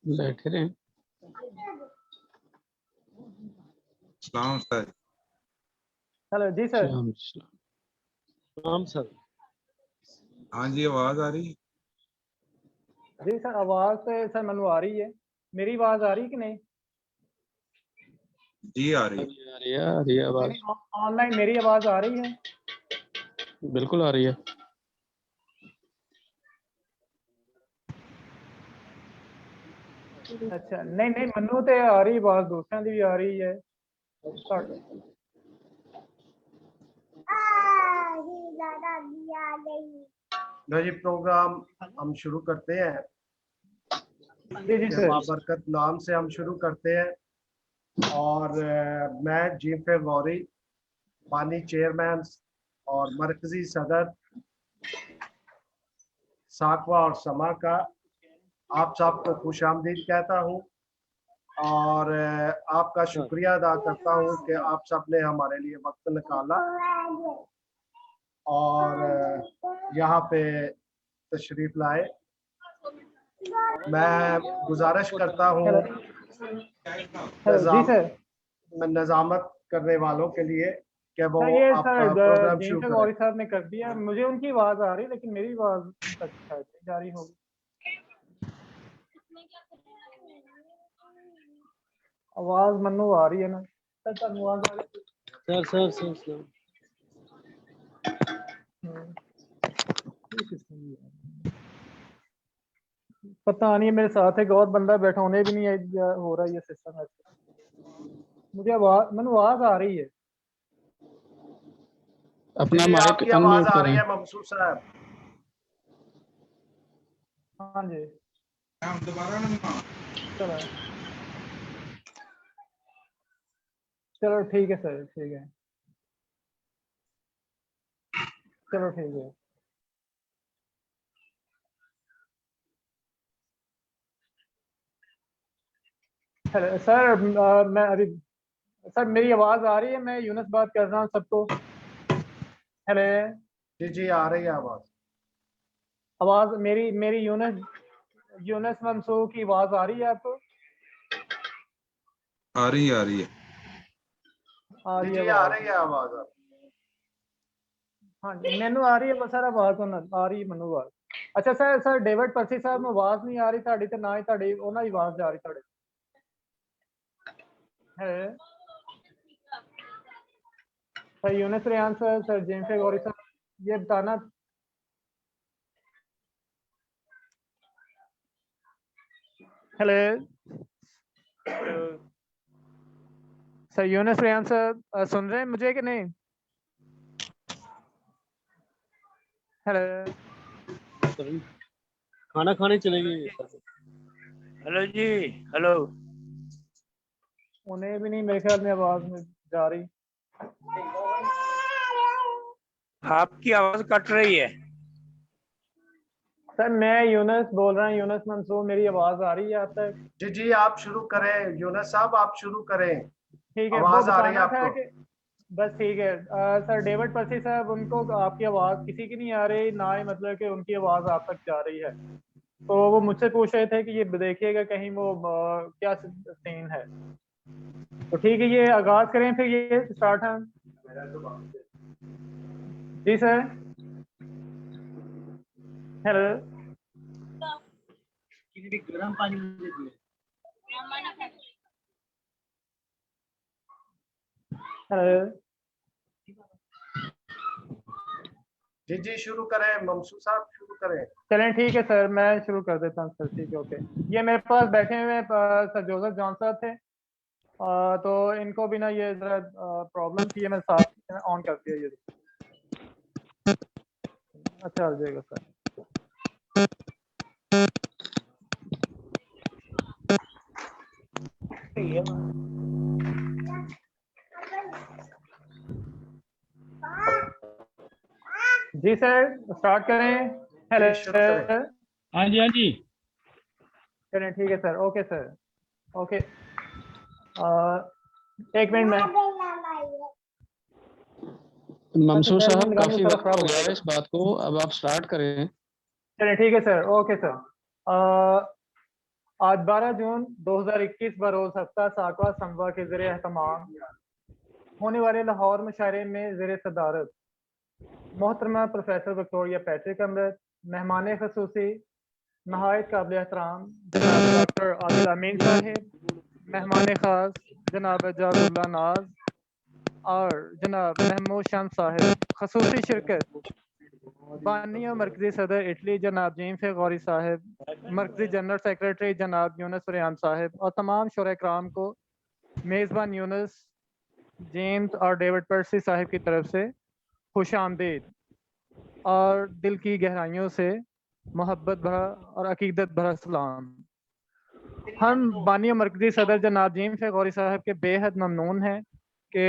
बैठे रहे। सलाम सर। हेलो जी सर। सलाम सर। हाँ जी, आवाज आ रही है? जी सर, आवाज तो सर मनु आ रही है। मेरी आवाज आ रही है कि नहीं? जी आ रही है। आ रही है आवाज। ऑनलाइन मेरी आवाज आ रही है? बिल्कुल आ रही है। अच्छा, नहीं नहीं, मनु तो आ रही आवाज, दूसरों की भी आ रही है। लो जी, प्रोग्राम हम शुरू करते हैं। जी जी सर। बरकत नाम से हम शुरू करते हैं। और मैं जीफे गौरी, पानी चेयरमैन और मरकजी सदर साकवा और समा का आप सबको खुश आमदीद कहता हूँ और आपका शुक्रिया अदा करता हूँ कि आप सब ने हमारे लिए वक्त निकाला और यहाँ पे तशरीफ लाए। मैं गुजारिश करता हूँ जी सर। नजामत करने वालों के लिए कि वो ये आपका सर प्रोग्राम शुरू जीफे करें। गौरी साहब ने कर दिया। मुझे उनकी आवाज आ रही है, लेकिन मेरी आवाज तक शायद जारी होगी। आवाज मनु आ रही है ना सर? आवाज आ रही है सर पता नहीं, मेरे साथ एक और बंदा बैठा, उन्हें भी नहीं हो रहा ये सिस्टम ऐसे। मुझे आवाज मनु आवाज आ रही है। अपना जी, माइक आपकी आवाज अनम्यूट आ रही करें। है ममसूर साहब। हाँ जी, दोबारा चलो चलो ठीक है सर, ठीक है, चलो ठीक है। हेलो सर, मैं अभी, सर मेरी आवाज आ रही है? मैं यूनुस बात कर रहा हूँ सबको। हेलो, जी जी, आ रही है आवाज। आवाज मेरी मेरी यूनुस यूनुस मंसूर की आवाज आ रही है आपको? आ रही है, आ रही है। आ जी रही है जी, आ आवाज? रही है आवाज। हाँ जी, मैनू आ रही है, बस सर आवाज तो आ रही है मनु आवाज। अच्छा सर, सर डेविड पर्सी साहब ਨੂੰ ਆਵਾਜ਼ ਨਹੀਂ ਆ ਰਹੀ ਤੁਹਾਡੀ ਤੇ ਨਾ ਹੀ ਤੁਹਾਡੀ ਉਹਨਾਂ ਦੀ ਆਵਾਜ਼ ਜਾ ਰਹੀ ਤੁਹਾਡੇ है? Sir Yunus Riyan sir James Gauri साहब, ये बताना। Hello sir, Yunus Riyan sir सुन रहे हैं मुझे कि नहीं? हेलो, खाना खाने चले गए। हेलो जी, हेलो। उन्हें भी नहीं मेरे ख्याल में आवाज में जा रही। आपकी आवाज कट रही है। सर मैं यूनुस बोल रहा हूँ, यूनुस मंसूर, मेरी आवाज आ रही है आप तक? जी जी, आप शुरू करें यूनुस साहब, आप शुरू करें। ठीक है, वो आवाज आ रही है बताना था आपको? कि बस ठीक है। सर डेविड पर्सी साहब, उनको आपकी आवाज किसी की नहीं आ रही, ना ही मतलब कि उनकी आवाज आप तक जा रही है। तो वो मुझसे पूछ रहे थे कि ये देखिएगा कहीं वो क्या सीन है। तो ठीक है, ये आगाज करें फिर, ये स्टार्ट है। जी सर। हेलो, गर्म पानी मुझे दिए। हेलो। जी जी, शुरू करें ममसूर साहब, शुरू करें। चलें ठीक है सर, मैं शुरू कर देता हूँ सर। ठीक है, ओके। ये मेरे पास बैठे हुए सर जोसेफ जॉन साहब थे। तो इनको भी ना ये जरा प्रॉब्लम थी, मैं साथ ऑन कर दिया ये। अच्छा आ जाएगा सर। जी सर, स्टार्ट करें। हेलो, जी शुरू करें। हाँ जी, हाँ जी। चलें ठीक है सर, ओके सर। ओके, एक मिनट में। मंसूर अच्छा, साहब, लगाने काफी थोड़ा वक्त खराब हो हो गया है जाएगा। इस बात को, अब आप स्टार्ट करें। चलिए ठीक है सर, ओके सर। आज 12 जून 2021 बरोज हफ्ता साकवा संवा के ज़रिए एहतमाम होने वाले लाहौर मुशायरे में ज़ेर सदारत मोहतरमा प्रोफेसर विक्टोरिया पैट्रिक अमृत, मेहमान खसूसी नहायत काबिल एहतराम जनाब डॉक्टर आदिल अमीन साहिब, मेहमान खास जनाब एजाजुल्लाह नाज और जनाब महमूद शाम साहिब। खसूसी शिरकत बानी और मरकजी सदर इटली जनाब जेम्स गौरी साहिब, मरकजी जनरल सेक्रेटरी जनाब यूनुस रियान साहिब और तमाम शुरा-ए-कराम को मेज़बान यूनुस, जेम्स और डेविड पर्सी साहिब की तरफ से खुश आमदीद और दिल की गहराइयों से मोहब्बत भरा और अकीदत भरा सलाम। हम बानी और मरकजी सदर जनाब जेम्स गौरी साहब के बेहद ममनून हैं कि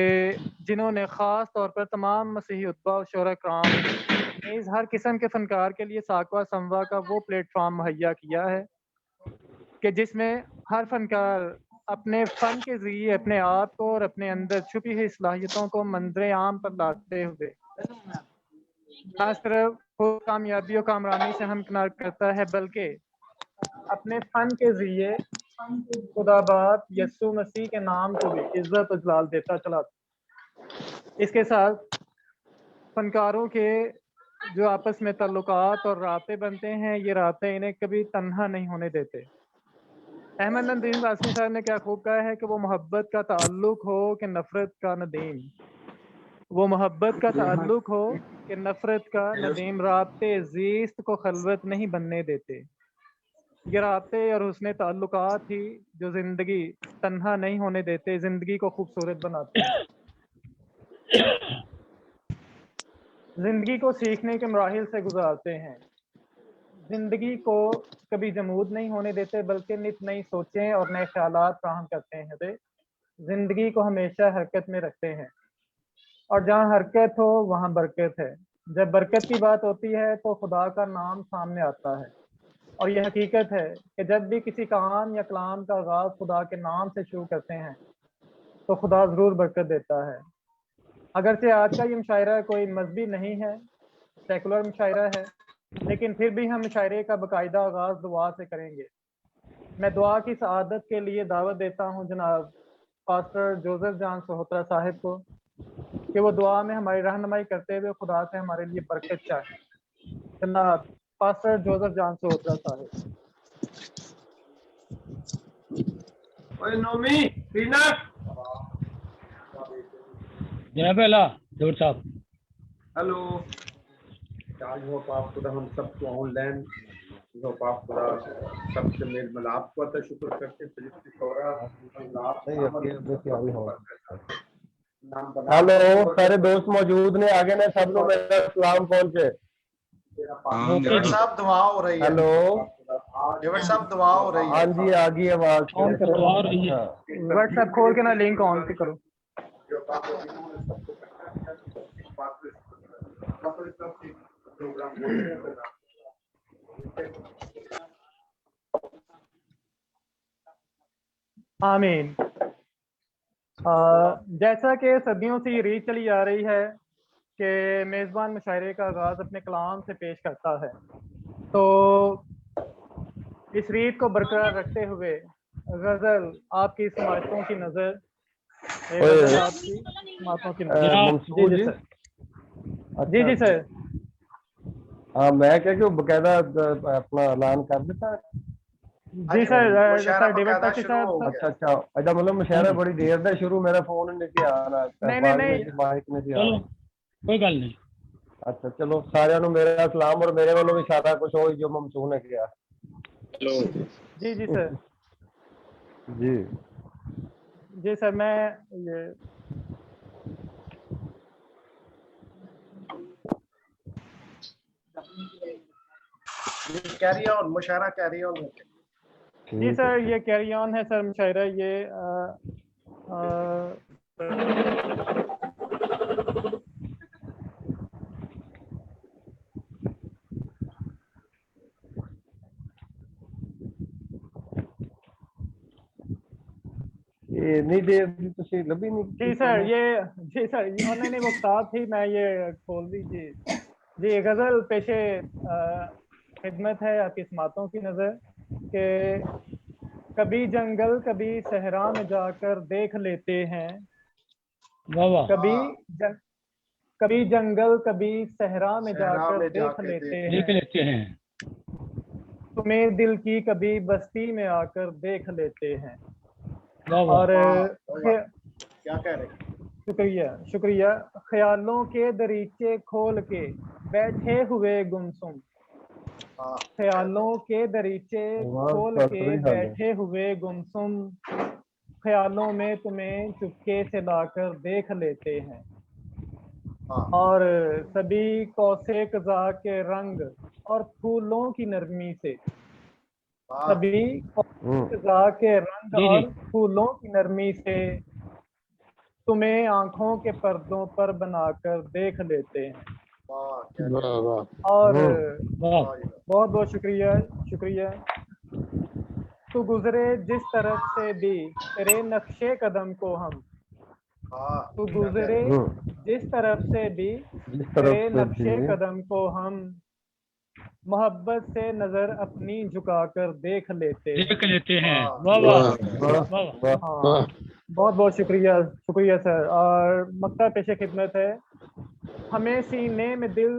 जिन्होंने ख़ास तौर पर तमाम मसीही उत्बा और शुरा-ए-कराम नीज़ हर किस्म के फ़नकार के लिए साकवा संवा का वो प्लेटफॉर्म मुहैया किया है कि जिसमें हर फनकार अपने फ़न के ज़रिए अपने आप को और अपने अंदर छुपी हुई सलाहियतों को मंजर आम पर लाते हुए न सिर्फ खुद कामयाबी और कामरानी से हमकिनार करता है, बल्कि अपने फ़न के ज़रिए खुदा बाप यस्सु मसीह के नाम को भी इज्जत और जलाल देता चला। इसके साथ फनकारों के जो आपस में ताल्लुकात और राब्ते बनते हैं, ये राब्ते इन्हें कभी तन्हा नहीं होने देते। अहमद नदीम कासमी साहब ने क्या खूब कहा है कि वो मोहब्बत का ताल्लुक हो कि नफ़रत का नदीम, वो मोहब्बत का ताल्लुक हो कि नफ़रत का नदीम राब्ते ज़ीस्त को खलवत नहीं बनने देते। ये राब्ते और हुस्ने ताल्लुकात ही जो ज़िंदगी तन्हा नहीं होने देते, ज़िंदगी को खूबसूरत बनाते हैं। ज़िंदगी को सीखने के मराहिल से गुजारते हैं, ज़िंदगी को कभी जमूद नहीं होने देते, बल्कि नित नई सोचें और नए ख्यालात फ्राहम करते हैं। वे ज़िंदगी को हमेशा हरकत में रखते हैं और जहाँ हरकत हो वहाँ बरकत है। जब बरकत की बात होती है तो खुदा का नाम सामने आता है और ये हकीकत है कि जब भी किसी काम या कलाम का आगाज़ खुदा के नाम से शुरू करते हैं तो खुदा ज़रूर बरकत देता है। अगरचे आज का ये मुशायरा कोई मजहबी नहीं है, सेकुलर मुशायरा है, लेकिन फिर भी हम मुशायरे का बाकायदा आगाज़ दुआ से करेंगे। मैं दुआ की सआदत के लिए दावत देता हूँ जनाब पास्टर जोसेफ जान सोहत्रा साहिब को कि वो दुआ में हमारी रहनुमाई करते हुए खुदा से हमारे लिए बरकत चाहें। जनाब पास्टर जोसेफ जान सोहत्रा साहिब। जनाब अला डॉक्टर साहब, हेलो, आज होप आप खुदा हम सबको ऑनलाइन होप आप खुदा सबसे मेल मिलाप को तो शुक्र करते हेलो, सारे दोस्त मौजूद ने, आगे ने सब लोग मेरा सलाम पहुंचे। हाँ जी, डेविड साहब दुआ हो रही है। हेलो डेविड साहब दुआ हो रही है। हाँ जी, आ गई आवाज। ऑन करो, व्हाट्सएप खोल के ना लिंक ऑन करो। आमीन। जैसा कि सदियों से ये रीत चली आ रही है कि मेज़बान मुशायरे का आगाज़ अपने कलाम से पेश करता है, तो इस रीत को बरकरार रखते हुए गज़ल आपकी समातों की नज़र, गज़ल आपकी समातों की नज़र। जी जी सर। जी जी सर। हाँ, मैं क्या कि बकायदा अपना ऐलान कर देता है। जी सर, सर डेविड पर्सी साहब। अच्छा अच्छा, अच्छा, मतलब मुशायरा बड़ी देर से शुरू, मेरा फोन नहीं आ रहा, नहीं माइक नहीं आ रहा। कोई गल नहीं। अच्छा चलो, सारिਆਂ ਨੂੰ मेरा सलाम और मेरे वालों भी सारा कुछ हो जो ममसून है किया। जी जी सर। जी जी सर, मैं ये कैरी ऑन, मुशायरा कैरी ऑन। जी सर, ये कैरी ऑन है सर मुशायरा। ये ਇੰਨੀ ਦੇਰ ਦੀ ਤੁਸੀਂ ਲੱਭੀ ਨਹੀਂ? जी सर ये और नहीं वो साथ ही मैं ये खोल दीजिए जी। गजल पेशे खिदमत है आपकी समातों की नजर के कभी जंगल कभी सहरा में जाकर देख लेते हैं, वाह वाह कभी जंगल कभी सहरा में सहरा जाकर में देख जाके लेते देख हैं, लेते हैं। तुम्हें दिल की कभी बस्ती में आकर देख लेते हैं। वाह वाह और वाह, क्या कह रहे हैं? शुक्रिया शुक्रिया। ख्यालों के दरीचे खोल के बैठे हुए गुमसुम, हाँ, ख्यालों के दरीचे वाह, खोल बात के बड़ी हाल है। बैठे हुए गुमसुम, ख्यालों में तुम्हें चुपके से लाकर देख लेते हैं। हाँ, और सभी कौसे कज़ा के रंग और फूलों की नरमी से, हाँ, सभी कौसे कज़ा के रंग जी, जी। और फूलों की नरमी से तुम्हें आंखों के पर्दों पर बनाकर देख लेते हैं। वाह, क्या वाह वाह और वाह वाह जी, बहुत बहुत शुक्रिया शुक्रिया। तू गुजरे जिस तरफ से भी तेरे नक्शे कदम को हम, हाँ, तू क्या कह गुजरे रहे हैं? जिस तरफ से भी जिस तेरे तरफ से नक्शे भी कदम को हम मोहब्बत से नजर अपनी झुकाकर देख लेते हैं। देख लेते हैं। वाह, वाह वाह वाह, वाह वाह, हाँ वाह बहुत बहुत शुक्रिया शुक्रिया सर। और मक्ता पेशे खिदमत है। हमें सीने में दिल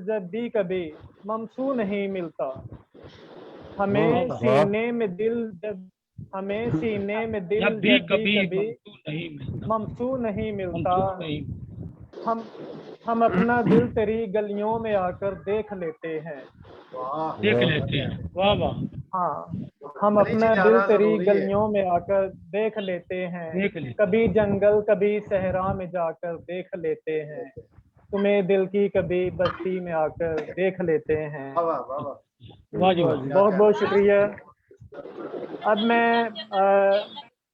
जब भी कभी ममसू नहीं मिलता, हमें वाह। सीने में दिल जब हमें सीने में दिल जब भी जब कभी भी ममसू नहीं मिलता, ममसू नहीं मिलता, हम अपना दिल तेरी गलियों में आकर देख लेते हैं। वाह, देख वाह। लेते हैं। वाह वाह हाँ हम बड़ी अपना चीज़ दिल आना तेरी जरूरी है। गलियों में आकर देख लेते हैं, देख लेते हैं। कभी जंगल कभी सहरा में जाकर देख लेते हैं, तुम्हें दिल की कभी बस्ती में आकर देख लेते हैं। वाह, वाह, वाह, वाह। वाह जी वाह। बहुत बहुत शुक्रिया। अब मैं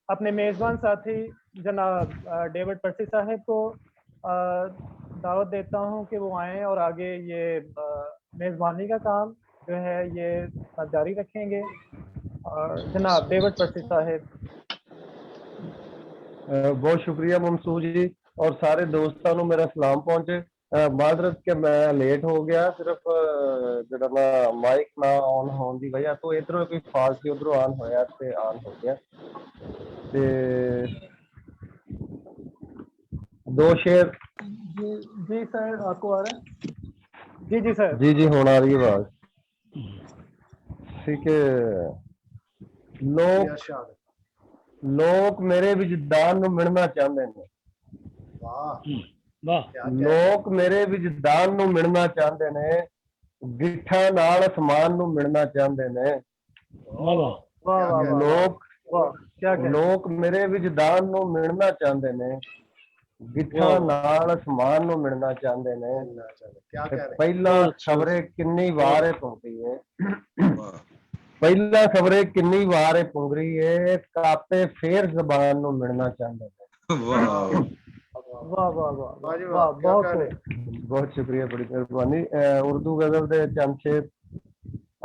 अपने मेज़बान साथी जनाब डेविड पर्सी साहब को दावत देता हूं कि वो आएं और आगे ये मेज़बानी का काम जो है ये जारी रखेंगे। और जनाब डेविड पर्सी साहब। बहुत शुक्रिया मंसूर जी और सारे दोस्तों ਨੂੰ मेरा सलाम पहुंचे। माजरत के मैं लेट हो गया, सिर्फ ਜਿਹੜਾ ਨਾ ਮਾਈਕ ਨਾ ਆਨ ਹੋਣ ਦੀ ਵਜ੍ਹਾ ਤੋਂ ਇਧਰੋਂ ਕੋਈ ਫਾਲਟ ਸੀ, ਉਧਰੋਂ ਆਨ ਹੋਇਆ ਤੇ ਆਨ ਹੋ ਗਿਆ। ਤੇ दो शेर। जी सर आपको आ रहा है? जी जी सर। जी जी होना आ रही है आवाज। ठीक है। लोग मेरे विजदान ਨੂੰ ਮਿਲਣਾ ਚਾਹੁੰਦੇ ਨੇ। वाह, वाह ਲੋਕ ਮੇਰੇ ਵਿਜਦਾਨ ਨੂੰ ਮਿਲਣਾ ਚਾਹੁੰਦੇ ਨੇ, ਗਿੱਠਾਂ ਨਾਲ ਅਸਮਾਨ ਨੂੰ ਮਿਲਣਾ ਚਾਹੁੰਦੇ ਨੇ। वाह वाह वाह वाह वाह ਲੋਕ वाह क्या कहना। ਲੋਕ ਮੇਰੇ ਵਿਜਦਾਨ ਨੂੰ ਮਿਲਣਾ ਚਾਹੁੰਦੇ ਨੇ, ਗਿੱਠਾਂ ਨਾਲ ਅਸਮਾਨ ਨੂੰ ਮਿਲਣਾ ਚਾਹੁੰਦੇ ਨੇ। क्या कह रहे हैं? ਪਹਿਲਾਂ ਖਬਰੇ ਕਿੰਨੀ ਵਾਰ ਇਹ ਪੁੰਗਰੀ ਏ, ਪਹਿਲਾਂ ਖਬਰੇ ਕਿੰਨੀ ਵਾਰ ਇਹ ਪੁੰਗਰੀ ਏ, ਕਾਪੇ ਫੇਰ ਜ਼ਬਾਨ ਨੂੰ ਮਿਲਣਾ ਚਾਹੁੰਦੇ ਨੇ। वाह, वाह वाह वाह वाह जी वाह वाह, क्या बहुत कह रहे खूब। हैं? बहुत शुक्रिया, बड़ी मेहरबानी। उर्दू गजल दे चंद शेर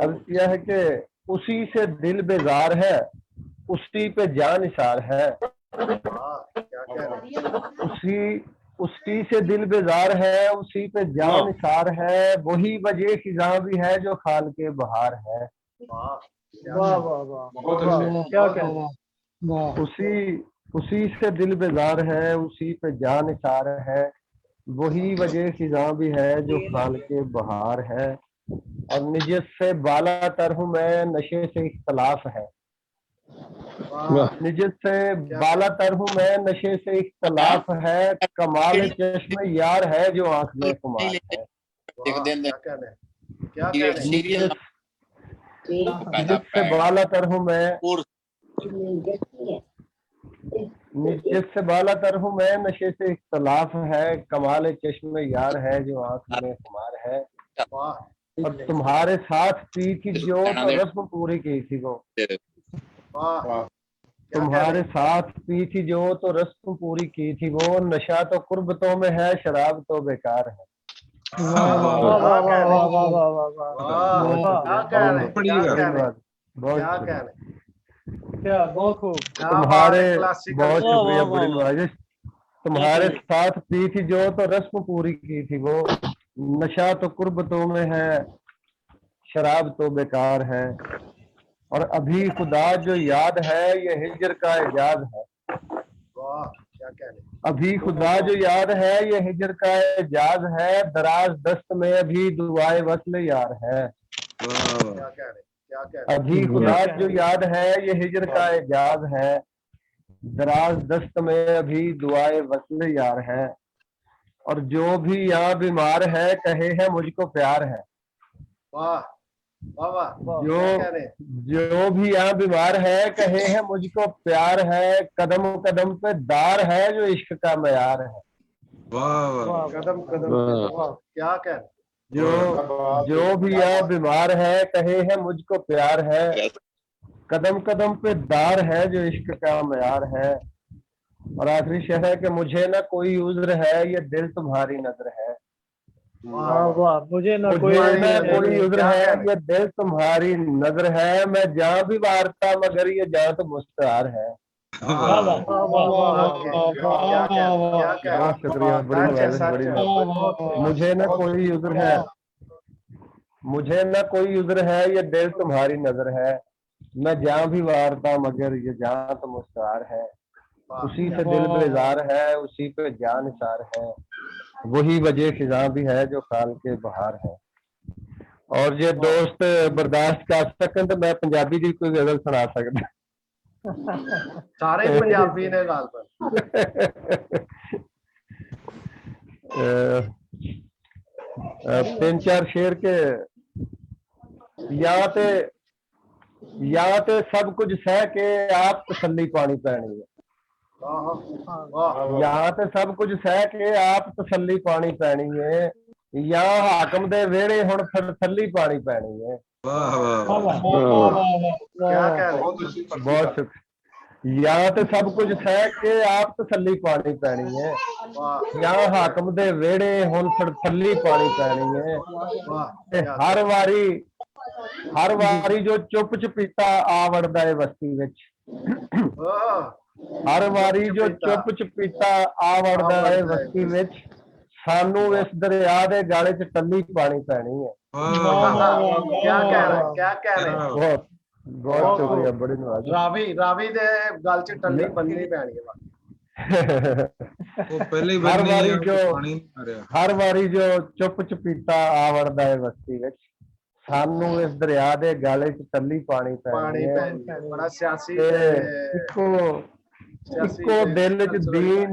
अर्ज किया है कि उसी से दिल बेजार है, उसी पे जान निसार है। वाह, क्या कह रहे हैं? उसी से दिल बेजार है, उसी पे जान निसार है, वही वजह खिजा भी है जो खाल के बहार है। वाह, क्या वाह कह वाह वाह बहुत वाह, अच्छे। क्या कहना। वाह उसी से दिल बेजार है, उसी पे जान निसार है, वही वजह खिजा भी है जो खाल के बहार है। और निजत से बाला तर हूँ मैं, नशे से इख्तलाफ है। वाह, निजत से बाला तर हूँ मैं, नशे से इख्तलाफ है, कमाल चश्मे यार है जो आंख में खुमार है। वाह, क्या कह रहे हैं? क्या कह रहे हैं? निजत से बाला तर हूँ मैं, निजत से बाला तर हूँ मैं, नशे से इख्तलाफ है, कमाल चश्मे यार है जो आंख में खुमार है। वाह, और तुम्हारे साथ पी थी जो तो रस्म पूरी की थी वो, वाह, क्या कह तुम्हारे रहे हैं? साथ पी थी जो तो रस्म पूरी की थी वो, नशा तो कुर्बतों में है, शराब तो बेकार है। वाह वाह वाह वाह वाह वाह वाह वाह वाह वाह, क्या कह रहे हैं? क्या कह रहे हैं? बहुत क्या शुक्रिया। कह रहे हैं? क्या बहुत खूब। तुम्हारे क्लासिकल बहुत वाह, शुक्रिया, वाह, बड़ी वाह। नवाजिश। तुम्हारे साथ पी थी जो तो रस्म पूरी की थी वो, नशा तो कुर्बतों में है, शराब तो बेकार है, और अभी खुदा जो याद है ये हिजर का एजाज है। वाह क्या कह रहे हैं। अभी खुदा जो याद है ये हिजर का एजाज है, दराज दस्त में अभी दुआए वस्ल यार है। क्या कह रहे हैं, क्या कह रहे हैं। अभी खुदा जो याद है ये हिजर का एजाज है, दराज दस्त में अभी दुआए वस्ल यार है, और जो भी यहाँ बीमार है कहे है मुझको प्यार है। वाह वाह वाह जो क्या कह रहे हैं। जो भी यहाँ बीमार है कहे है मुझको प्यार है, कदम कदम पे दार है जो इश्क का मयार है। कदम कदम पे क्या कह रहे हैं। जो भी यहाँ बीमार है कहे है मुझको प्यार है, कदम कदम पे दार है जो इश्क का मयार है, और आखिरी शेर है कि मुझे ना कोई उज्र है ये दिल तुम्हारी नजर है। वाह वाह, मुझे ना कोई मुझे ना है, कोई उज्र क्या है कह रहे ये दिल तुम्हारी नजर है, मैं जहाँ भी वारता मगर ये जहाँ तो मुस्तार है। वाह वाह वाह वाह वाह वाह ओके, वाह। क्या कह रहे हैं, क्या कह रहे बहुत हैं। शुक्रिया, बड़ी सच है, नवाजिश, सच बड़ी है। नवाजिश। मुझे ना कोई उज्र है, मुझे ना कोई उज्र है ये दिल तुम्हारी नजर है, मैं जहाँ भी वारता मगर ये जहाँ तो मुस्तार है। उसी से दिल बेजार है, उसी पे जान निसार है, वही वजह खिजा भी है जो खाल के बहार है। और जे दोस्त बर्दाश्त कर सकन तो मैं पंजाबी दी कोई गजल सुना सकदा। सारे पंजाबी ने गाल पर। तीन चार शेर के या ते सब कुछ सह के आप तसल्ली पानी पैनी है, वाह यहाँ ते सब कुछ सह के आप तसल्ली पानी पैनी है, यहाँ हाकम दे वेड़े हुण तसल्ली पानी पैनी है। वाह वाह वाह क्या वाह। कह रहे हैं। बहुत शुक्रिया। यहाँ तो सब कुछ सह के आप तसल्ली पानी पैनी है, वाह यहाँ हाकम दे वेड़े हुण तसल्ली पानी पैनी है, वाह ते हर वारी जो चुप चपीता आ वड़दा है बस्ती विच, वाह, हर वारी जो चुप चपीता आ वड़दा है बस्ती विच, सानू इस दरिया दे गाले च टल्ली पानी पैनी है। क्या कह रहे हैं, क्या कह रहे हैं। बहुत बहुत शुक्रिया, बड़ी नवाज। रावी दे गल च टल्ली बननी पैनी है। हर वारी जो चुप चपीता आ वड़दा है बस्ती विच, सानू इस दरिया दे गाले च टल्ली पानी पैनी है। बड़ा सियासी इको दिल च दीन,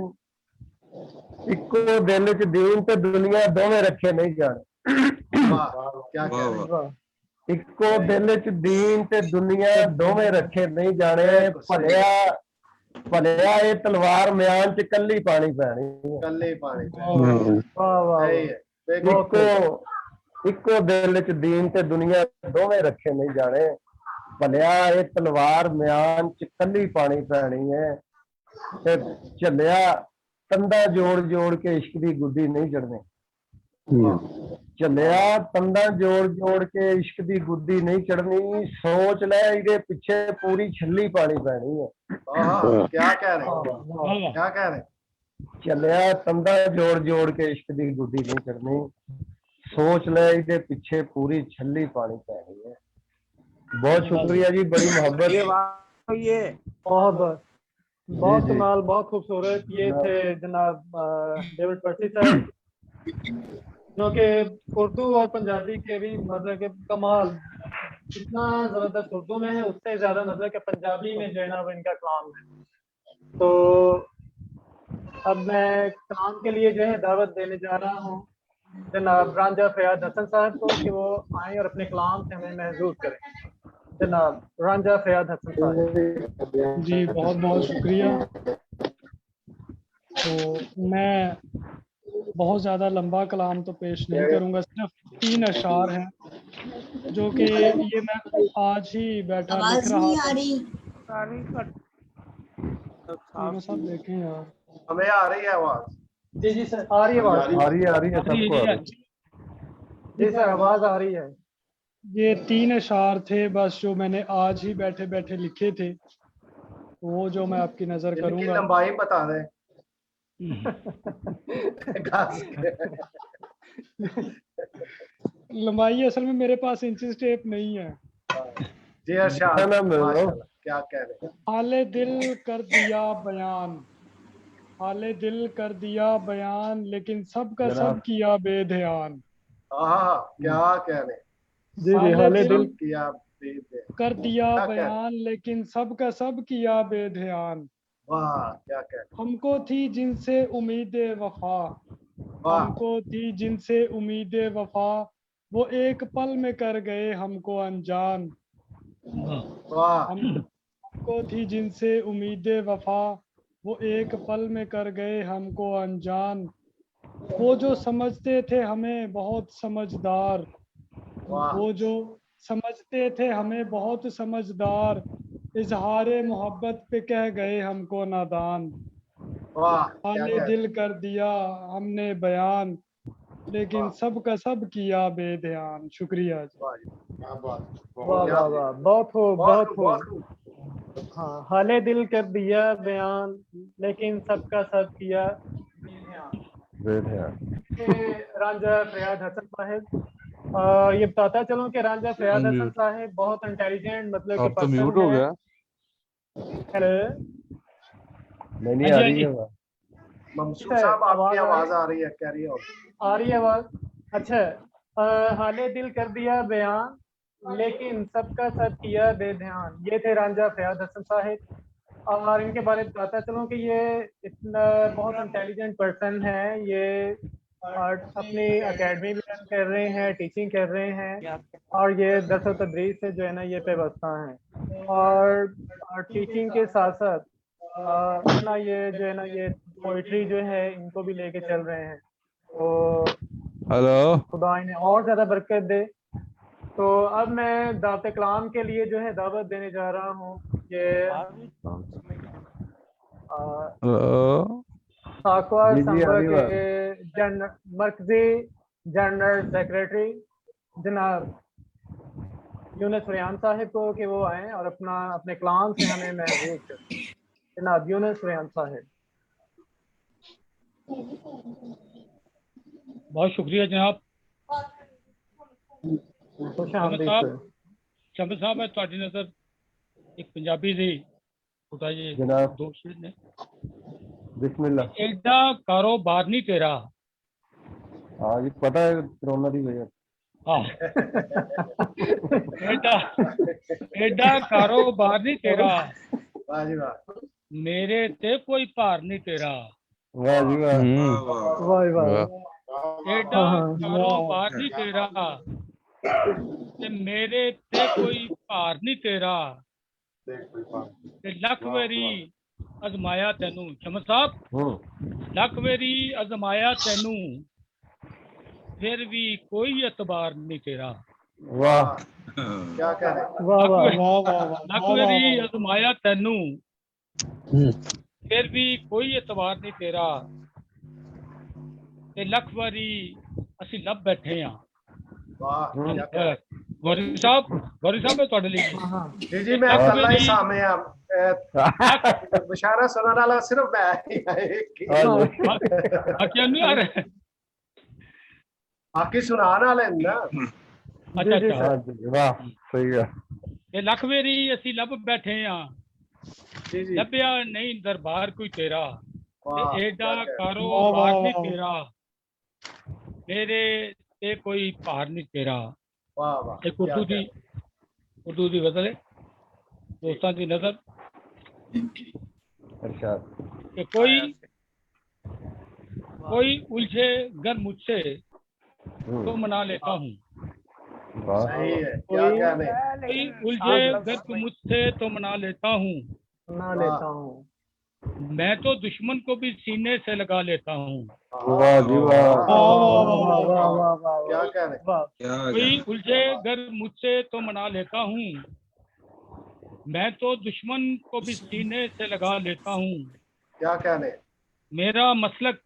इको दिल च दीन ते दुनिया दोवें रखे नहीं जाने। क्या कह रहे हैं। इको दिल च दीन ते दुनिया दोवें रखे नहीं जाने, भलिया ये तलवार म्यान च कल्ली पानी पैनी है। कल्ले पानी पैनी। वाह वाह सही है। इको दिल च दीन ते दुनिया दोवें रखे नहीं जाने, भलिया ये तलवार म्यान च कल्ली पानी पैनी है, ते झल्लिया तंदा जोड़ जोड़ के इश्क दी गुद्दी नहीं चढ़नी। झल्लिया तंदा जोड़ जोड़ के इश्क दी गुद्दी नहीं चढ़नी, सोच ले इहदे पिछे पूरी छल्ली पानी पैनी है। क्या कह रहे हैं, क्या कह रहे हैं। झल्लिया तंदा जोड़ जोड़ के इश्क दी गुद्दी नहीं चढ़नी, सोच ले इहदे पिछे पूरी छल्ली पानी पैनी है। बहुत शुक्रिया जी, बड़ी मोहब्बत। ये बहुत बहुत जी। कमाल, बहुत खूबसूरत। ये थे जनाब डेविड पर्सी साहब, जो कि उर्दू और पंजाबी के भी मतलब के कमाल, इतना जबरदस्त उर्दू में है, उससे ज्यादा मतलब कि पंजाबी में जो है ना वो इनका कलाम है। तो अब मैं कलाम के लिए जो है दावत देने जा रहा हूँ जनाब रांझा फयाद हसन साहब को कि वो आए और अपने कलाम से हमें महसूस करें। जनाब रांझा फयाद हसन साहब। जी बहुत बहुत शुक्रिया। तो मैं बहुत ज़्यादा लंबा कलाम तो पेश नहीं करूँगा, सिर्फ 3 अशार हैं जो कि ये मैं आज ही बैठा लिख रहा था। सब देखें यार, हमें आ रही है आवाज। जी जी सर, आ रही है आवाज। आ रही है सबको आ रही है। जी सर, आवाज आ रही है। ये 3 अशार थे बस जो मैंने आज ही बैठे बैठे लिखे थे। वो जो मैं आपकी नजर इनकी करूंगा। लंबाई बता दें। घास के। लंबाई असल में मेरे पास इंचेस टेप नहीं है। जी अर्शाद, ना मिल लो। माशाल्लाह, क्या कह रहे हैं। हाले दिल कर दिया बयान, हाले दिल कर दिया बयान, लेकिन सबका जनाब। सब किया बेध्यान। हाँ, क्या कह रहे हैं। जी हाले हाले दिल दिल किया बेबे। कर दिया क्या कह रहे हैं? बयान, लेकिन सबका सब किया बेध्यान। वाह, क्या कह रहे हैं। हमको थी जिनसे उम्मीदें वफा, वाह, हमको थी जिनसे उम्मीदें वफा, वो एक पल में कर गए हमको अनजान। वाह, हमको थी जिनसे उम्मीदें वफा, वो एक पल में कर गए हमको अनजान। वो जो समझते थे हमें बहुत समझदार, वाह, वो जो समझते थे हमें बहुत समझदार, इजहारे मोहब्बत पे कह गए हमको नादान। वाह, क्या हाले कह रहे दिल कर दिया हमने बयान, लेकिन वाह। सब का सब किया बेध्यान। शुक्रिया जी। वाह जी, क्या बात। वाह वाह वाह, बहुत खूब बहुत बहुत खूब, बहुत खूब। खूब। हाँ, हाले दिल कर दिया बयान, लेकिन सबका सब किया बेध्यान। रांझा फरियाद हसन साहब। ये बताता चलूं कि रांझा फरियाद हसन साहब बहुत इंटेलिजेंट मतलब कि अब तो म्यूट पर्सन हो है। गया। हेलो, नहीं आ रही है। ममसूद साहब, आपकी आवाज आ रही है, कह रही हो। आ रही है आवाज? अच्छा, हाले दिल कर दिया बयान, लेकिन सबका सब किया बेध्यान। ये थे रांझा फरियाद हसन साहब। और इनके बारे में बताता चलूं कि ये इतना बहुत इंटेलिजेंट पर्सन है। ये अपनी एकेडमी भी रन कर रहे हैं, टीचिंग कर रहे हैं, और ये दरस व तदरीस से जो है ना ये पेवस्ता हैं। और टीचिंग के साथ साथ अपना ये जो है ना ये पोइट्री जो है इनको भी लेके चल रहे हैं। तो हेलो। खुदा इन्हें और ज़्यादा बरकत दे। तो अब मैं दावत कलाम के लिए जो है दावत देने जा रहा हूँ। ये हेलो। साकवा जी संबा अभी के मरकजी जनरल सेक्रेटरी जनाब यूनुस रियान साहिब को कि वो आए और अपने कलाम से हमें महसूस करें। जनाब यूनुस रियान साहिब। बहुत शुक्रिया जनाब। खुश शमद आमदीद साहब, सर। शमद साहब मैं ਤੁਹਾਡੀ नज़र एक पंजाबी ਦੀ खुदा जी जनाब। दो शेर ने बिस्मिल्लाह। एडा कारोबार नहीं तेरा। हाँ जी, पता है कोरोना की वजह। हाँ, एडा एडा कारोबार नहीं तेरा, वाह जी वाह। मेरे ते कोई भार नहीं तेरा। वाह जी वाह। वाह वाह। एडा हाँ हाँ कारोबार नहीं तेरा, ते मेरे ते कोई भार नहीं तेरा, ते लख वेरी अजमाया तेनू। शमद साहब, लख वेरी अजमाया तेनू, फिर भी कोई एतबार नहीं तेरा। वाह। क्या कह रहे हैं। वाह वाह। लख वेरी अजमाया तेनू, फिर भी कोई एतबार नहीं तेरा, ते लख वारी असी लब बैठे हाँ। वाह, क्या कह रहे हैं। गौरी साहब मैं ਤੁਹਾਡੇ ਲਈ हाँ हाँ जी जी, मैं कल्ला ही सामने बशारा सुनाने वाला सिर्फ मैं ही है, एक ही। बाकी नहीं आ रहे। बाकी सुनाने वाले ना। अच्छा जी अच्छा, हाँ जी, वाह सही है। ते लख वेरी असी लब बैठे हाँ, जी जी, ਲੱਭਿਆ नहीं दरबार कोई तेरा, ते वाह, एडा क्या कह रहे हैं। कारोबार नहीं तेरा, मेरे ते कोई भार नहीं तेरा। वाह वाह, एक क्या कह रहे हैं। उर्दू दी गजल है दोस्तों की नजर इरशाद। कि कोई उलझे गर मुझसे तो मना लेता हूँ, वाह। सही है, क्या कह रहे हैं। कोई उलझे गर मुझसे तो मना लेता हूँ, ना लेता हूँ। मैं तो दुश्मन को भी सीने से लगा लेता हूँ। वाह जी वाह। वाह वाह वाह वाह क्या कह रहे हैं। वाह। कोई उलझे गर मुझसे तो मना लेता हूँ, मैं तो दुश्मन को भी सीने से लगा लेता हूँ। क्या कह रहे हैं। मेरा मसलक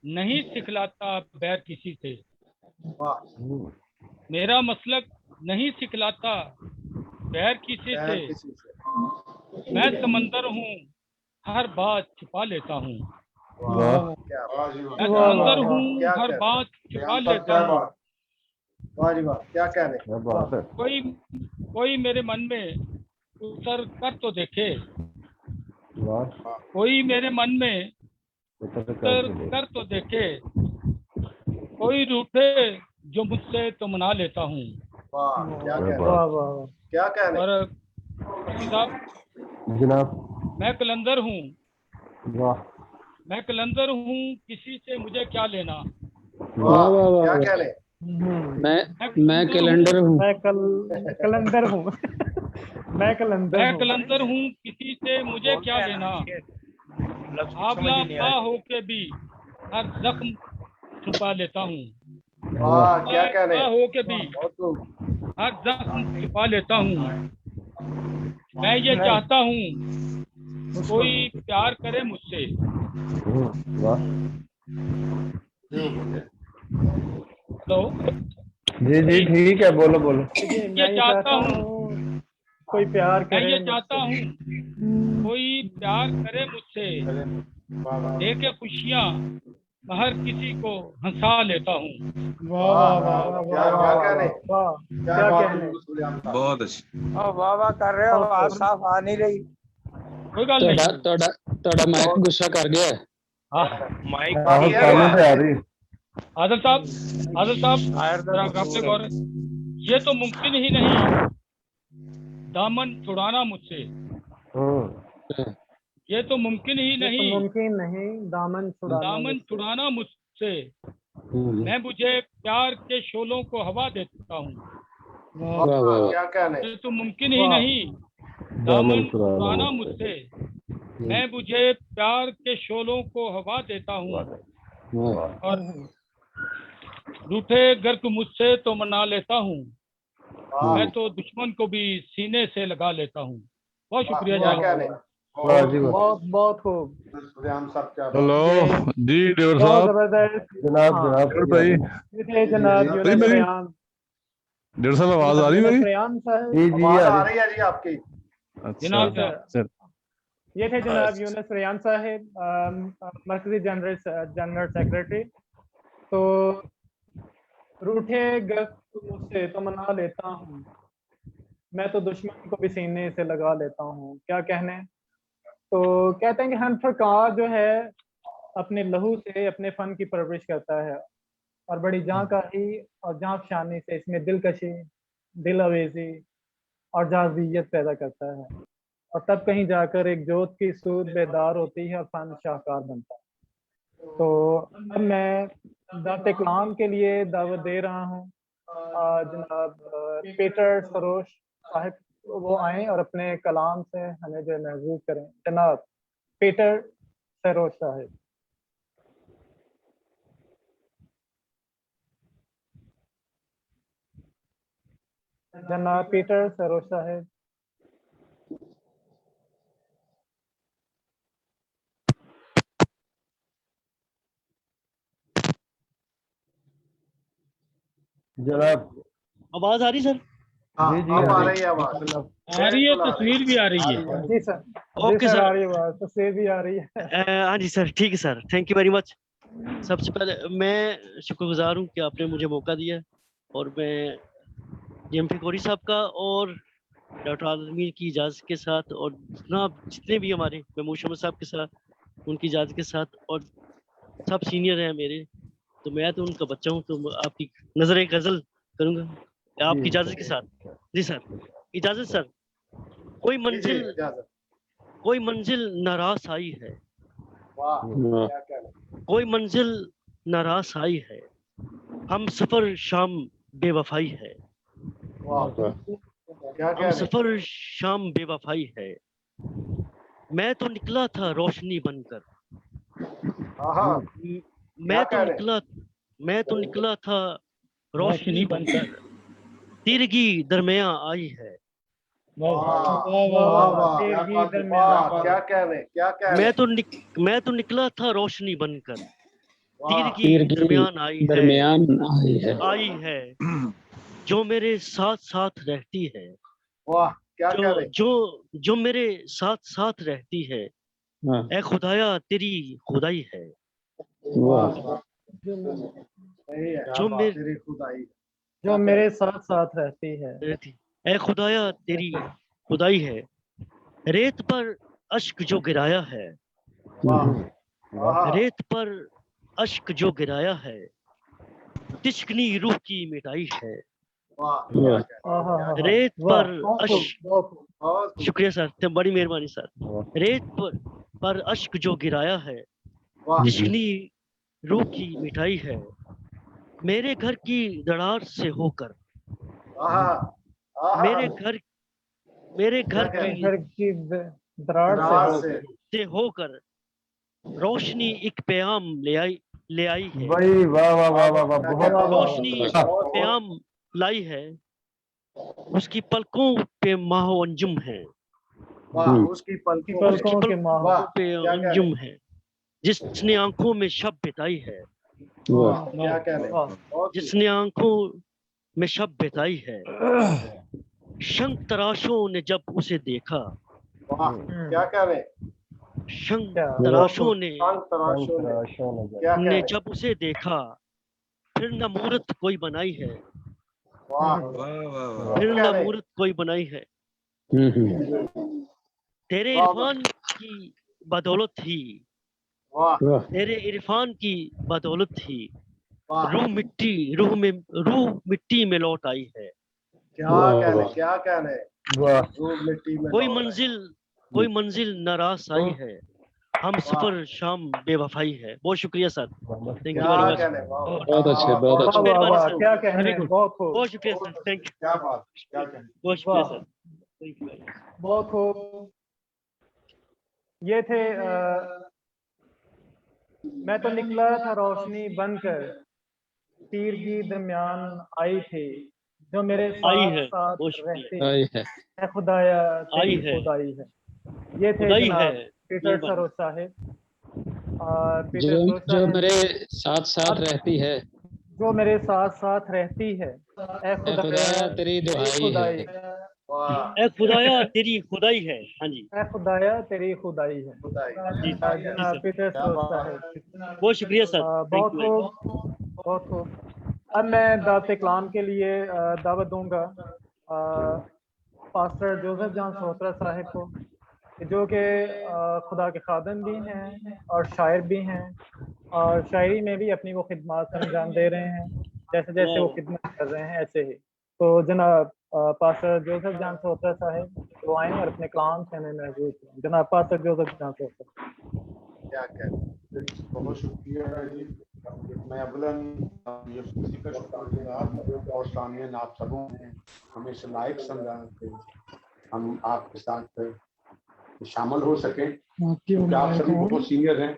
नहीं सिखलाता बैर किसी से, वाह, मेरा मसलक नहीं सिखलाता प्यार किसी प्यार से किसी से। मैं समंदर हूँ, हर बात छुपा लेता हूँ। वाह क्या बात। मैं वाह, समंदर वाह, हूँ, क्या हर कह- बात छुपा लेता क्या हूँ। बात। वाह जी वाह क्या कह रहे। क्या बात है। कोई मेरे मन में उतर कर तो देखे, वाह, कोई मेरे मन में उतर उतर कर कर तो देखे, कोई रूठे जो मुझसे तो मना लेता हूँ। वाह क्या कह क्या रहे। बात। वाह वाह वाह। क्या कह रहे। और काशी साहब, जनाब। मैं कलंदर हूँ, वाह मैं कलंदर हूँ, किसी से मुझे क्या लेना। वाह क्या कह रहे। मैं कैलेंडर हूँ। मैं कलंदर हूँ। मैं कलंदर मैं हूँ। कलंदर हूँ, किसी से मुझे बोलते क्या हैं लेना। ना, ये लफ्ज समझ आगला ही नहीं पा आया। होके भी हर जख्म छुपा लेता हूँ। वाह क्या कह पा रहे। होके भी बहुत खूब। हर जख्म छुपा लेता हूँ। मैं ये चाहता हूँ कोई प्यार करे मुझसे। वाह। हेलो जी जी ठीक है, बोलो बोलो। देखिए ये मैं ये चाहता चाहता हूँ, हूँ कोई प्यार मैं करे ये चाहता मुझसे। हूँ कोई प्यार करे मुझसे, देके खुशियाँ हर किसी को हंसा लेता हूँ। वाह वाह वाह। वाह क्या वाह क्या वाह कह रहे। वाह। क्या कहने। बहुत अच्छी। और वाह वाह कर रहे हो, आवाज साफ आ नहीं रही। कोई गल ਤੁਹਾਡਾ नहीं। ਤੁਹਾਡਾ ਤੁਹਾਡਾ ਮਾਈਕ ਗੁੱਸਾ ਕਰ ਗਿਆ ਹੈ। माइक आवाज क्लियर कानों हुआ। से आ रही। आदल साहब आयर जरा आप पे गौर। ये तो मुमकिन ही नहीं दामन छुड़ाना मुझसे। ये तो मुमकिन ही ये तो नहीं मुमकिन नहीं दामन छुड़ाना दामन मुझसे। छुड़ाना मुझसे। मैं मुझे प्यार के शोलों को हवा देता हूँ। वाह वाह वाह। क्या कह रहे। ये तो मुमकिन ही वाह। नहीं दामन छुड़ाना मुझसे। मैं मुझे प्यार के शोलों को हवा देता हूँ। वाह। और रूठे गर्क मुझसे तो मना लेता हूँ। मैं तो दुश्मन को भी सीने से लगा लेता हूँ। बहुत शुक्रिया क्या जनाब। कह रहे। वाह जी वाह। बहुत बहुत खूब। हेलो जी डेवर बहुत साहब। जबरदस्त। जनाब हाँ। जनाब डेवर भाई, ये थे जनाब जी, यूनुस मेरी- रेयान। डेवर साहब आवाज आ रही यूनुस मेरी? रेयान साहब। जी जी आवाज आ आ रही। रही है जी आपकी। अच्छा जनाब अच्छा। ये थे जनाब यूनुस रेयान साहब, मरकजी जनरल सेक्रेटरी। तो रूठे गर्क मुझसे तो मना लेता हूँ, मैं तो दुश्मन को भी सीने से लगा लेता हूँ। क्या कहने। तो कहते हैं कि हर फनकार जो है अपने लहू से अपने फन की परवरिश करता है और बड़ी जांकाही और जांफशानी से इसमें दिलकशी, दिल अवेजी और जाज़ियत पैदा करता है और तब कहीं जाकर एक जोत की सूद बेदार होती है और फन शाहकार बनता है। तो अब मैं दावत कलाम के लिए दावत दे रहा हूँ जनाब पीटर सरोश साहब, वो आए और अपने कलाम से हमें जो महसूस करें। जनाब पीटर सरोश साहब। जनाब पीटर सरोश साहब। जनाब। आवाज आ रही सर? हाँ जी जी अब आ आ रही है आवाज। आ रही है, तस्वीर भी आ रही है। जी सर। ओके जी सर। आ रही है बात, तस्वीर भी आ रही है। हाँ जी सर, ठीक है sir, thank you very much. सबसे पहले मैं शुक्रगुजार हूँ कि आपने मुझे मौका दिया और मैं जेएमपी कोरी साहब का और डॉक्टर आलमी की इजाज़त के साथ और जितने भी हमारे महमूद शमस साहब के साथ, उनकी इजाज़त के साथ, और सब सीनियर हैं मेरे, तो मैं तो उनका बच्चा हूँ, तो आपकी नजर एक गजल करूँगा आपकी इजाज़त के साथ। जी सर, इजाज़त सर। कोई जी, जी, मंजिल इजाजत। कोई मंजिल नाराज आई है, वाह क्या कह रहे। कोई मंजिल नाराज आई है, हम सफर शाम बेवफाई है, वाह क्या हम कह रहे। सफर शाम बेवफाई है। मैं तो निकला था रोशनी बनकर, हाँ म- क्या कह रहे। मैं तो निकला था रोशनी बनकर, तीरगी दरमिया आई है। वाह वाह वाह वाह। वाह तीरगी वाह दरमियान। क्या कह रहे क्या कह रहे। मैं तो निकला था रोशनी बनकर, वाह तीर की दरमियान आई दरमियान है, जो मेरे साथ साथ रहती है, वाह क्या कह रहे जो मेरे साथ साथ रहती है, ए खुदाया तेरी खुदाई है। सही है, जो मेरे तेरी खुदाई जो मेरे साथ साथ रहती है। ए खुदाया तेरी खुदाई है, रेत पर अश्क जो गिराया है, वाह रेत पर अश्क जो गिराया है, तिश्कनी रूह की मिटाई है। वाह रेत पर अश्क, बहुत शुक्रिया सर, तो बड़ी मेहरबानी सर। रेत पर अश्क जो गिराया है, वाह तिश्कनी रूह की मिठाई है। मेरे घर की दरार से होकर, मेरे घर घर की दरार से होकर रोशनी एक प्याम ले आई है। भाई वाह वाह वाह वाह वाह, बहुत रोशनी प्याम लाई है, उसकी पलकों पे माहो अंजुम है, वाह उसकी पलकों के माह पे अंजुम है, जिसने आंखों में शब बिताई है, क्या कह रहे जिसने आंखों में शब बिताई है। शंख तराशों ने जब उसे देखा, वाह क्या कह रहे शंख तराशों ने क्या कह ने रहे जब उसे देखा, फिर न मूरत कोई बनाई है, वाह फिर न मूरत कोई बनाई है। तेरे इरफान की बदौलत ही, वाह तेरे इरफान की बदौलत ही वाह रूह मिट्टी में लौट आई है। क्या कह रहे वाह रूह मिट्टी में कोई मंजिल नाराज आई है, हम सफर शाम बेवफाई है। बहुत शुक्रिया sir, thank you very much. बहुत अच्छे, बहुत अच्छे। मेहरबानी सर, क्या कहने बहुत खूब बहुत शुक्रिया सर, थैंक यू, क्या बात क्या कह बहुत शुक्रिया सर, थैंक यू। बहुत खूब। ये थे मैं तो निकला था रोशनी बनकर, तीर की दरमियान आई थी, जो मेरे आई साथ है, साथ बहुत शुक्रिया। रहती आई है। है खुदाया आई तेरी है। खुदाई है। ये थे खुदाई जनाब है, पीटर मेहरबानी। सरोज साहिब। पीटर जो सरोज जो साहिब, मेरे साथ साथ रहती है, जो मेरे साथ साथ रहती है, ए ए खुदाया तेरी दुहाई खुदाई है। वाह ए खुदाया तेरी खुदाई है। हाँ जी, ए खुदाया तेरी खुदाई है। खुदाई जी जनाब सर, पीटर सरोज साहिब, बहुत शुक्रिया सर, बहुत थैंक यू। खूब बहुत खूब। अब मैं दावत कलाम के लिए दावत दूंगा पास्टर जोसेफ जान सोहतरा साहिब को, जो कि खुदा के खादम भी हैं और शायर भी हैं, और शायरी में भी अपनी वो खिदमत अंजाम दे रहे हैं, जैसे जैसे वो खिदमत कर रहे हैं ऐसे ही। तो जनाब पास्टर जोसेफ जान सोहतरा साहिब वो आए और अपने कलाम से हमें महसूस हैं। जनाब पास्टर जोसेफ जान सोहतरा। क्या कह रहे बहुत शुक्रिया जी। मैं अवलन यूसुफ का शुक्रगुजार और सानियन आप सबों ने हमें इस लायक समझा कि हम आपके साथ शामिल हो सके, क्योंकि आप सभी बहुत सीनियर हैं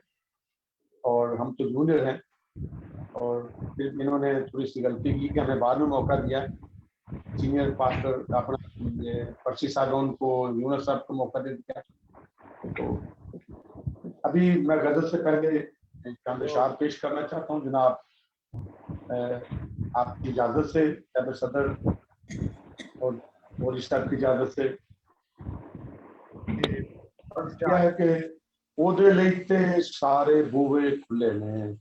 और हम तो जूनियर हैं, और फिर इन्होंने थोड़ी सी गलती की कि हमें बाद में मौका दिया। सीनियर पास्टर अपना पर्सी साहब उनको यूनुस साहब को मौका दे दिया। तो अभी मैं गजल से पहले चंद इशार पेश करना चाहता हूँ जनाब, आपकी इजाजत से, जनाब सदर और मौलवी साहब की इजाजत से। क्या है कि ओदे लेते सारे बूहे खुले ने,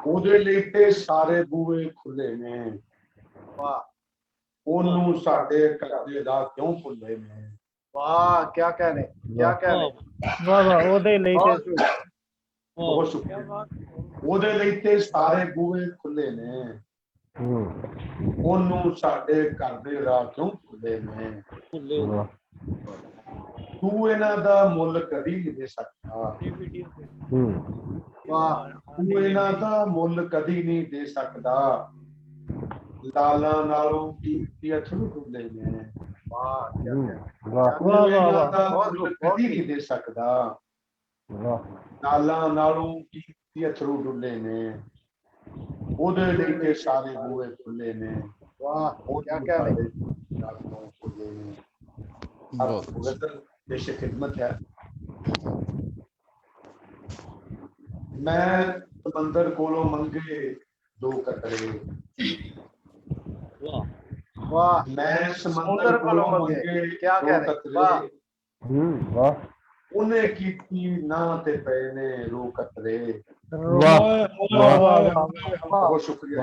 ओदे लेते सारे बूहे खुले ने, ओनू साडे करदे दा क्यों भुले ने। वाह क्या कह रहे क्या कह रहे वाह वाह ओदे लेते बहुत शुक्रिया। ओदे लेते सारे बूहे खुले ने, ओनू साडे करदे दा क्यों भुले ने। तू इन्हां दा मुल कदी नहीं दे सकता, वाह तू इन्हां दा मुल कदी नहीं दे सकता, लाला नालों कीमती अथरू डुले ने। वाह क्या कह वाह तू इन्हां दा मुल कदी नहीं दे सकता, लाला नालों कीमती अथरू डुले ने। ओदे ਲਈ ਤੇ ਸਾਰੇ ਬੂਹੇ ਖੁੱਲੇ ਨੇ। वाह क्या कह रहे अब गजल पेश खिदमत है। मैं समंदर कोलों मंगे दो कतरे, वाह मैं समंदर कोलों मंगे क्या कह दो रहे वाह कतरे वाह उन्हें कीती ना ते पैने रो कतरे। वाह बहुत शुक्रिया।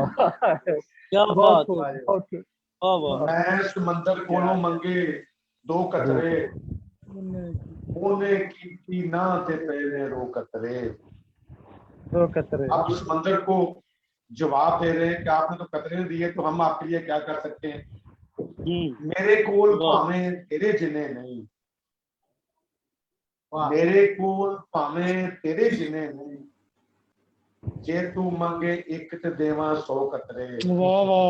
क्या बात है, वाह वाह। मैं समंदर कोलों मंगे दो कतरे उन्हें कीती ना ते पैने रो कतरे। दो कतरे। आप समंदर को जवाब दे रहे हैं कि आपने तो कतरे दिए, तो हम आपके लिए क्या कर सकते हैं। मेरे कोल भावे तेरे जिने नहीं, मेरे कोल भावे तेरे जिने नहीं, जे तू मंगे एक ते देवा 100 कतरे। वाह वाह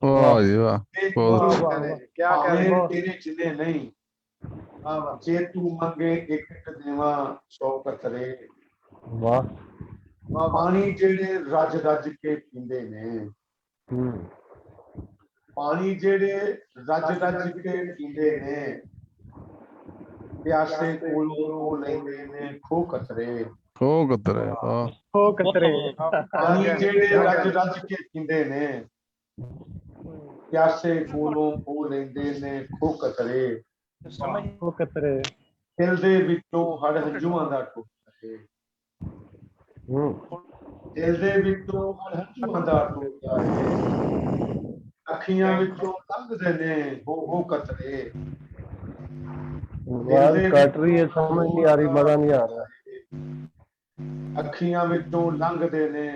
वाह जी वाह। क्या कह रहे भावे तेरे जिने नहीं, जे तू मंगे एक ते देवा 100 कतरे। वाह पानी जेड़े रज रज के पींदे ने, पानी जेड़े रज रज के पींदे ने, प्यासे कोलों लेंदे ने खो कतरे। खो कतरे वाह। खो कतरे। पानी जेड़े रज रज के पींदे ने, प्यासे कोलों खो लेंदे ने खो कतरे। खो कतरे। दिल दे विचों हड़ हंझूआं दा टुट, दिल दे विचों हड़ हंझूआं दा टुट, अखियां विचों लंघदे ने हो कतरे। आवाज कट रही है, समझ नहीं आ रही, मजा नहीं आ रहा। अखियां विचों लंघदे ने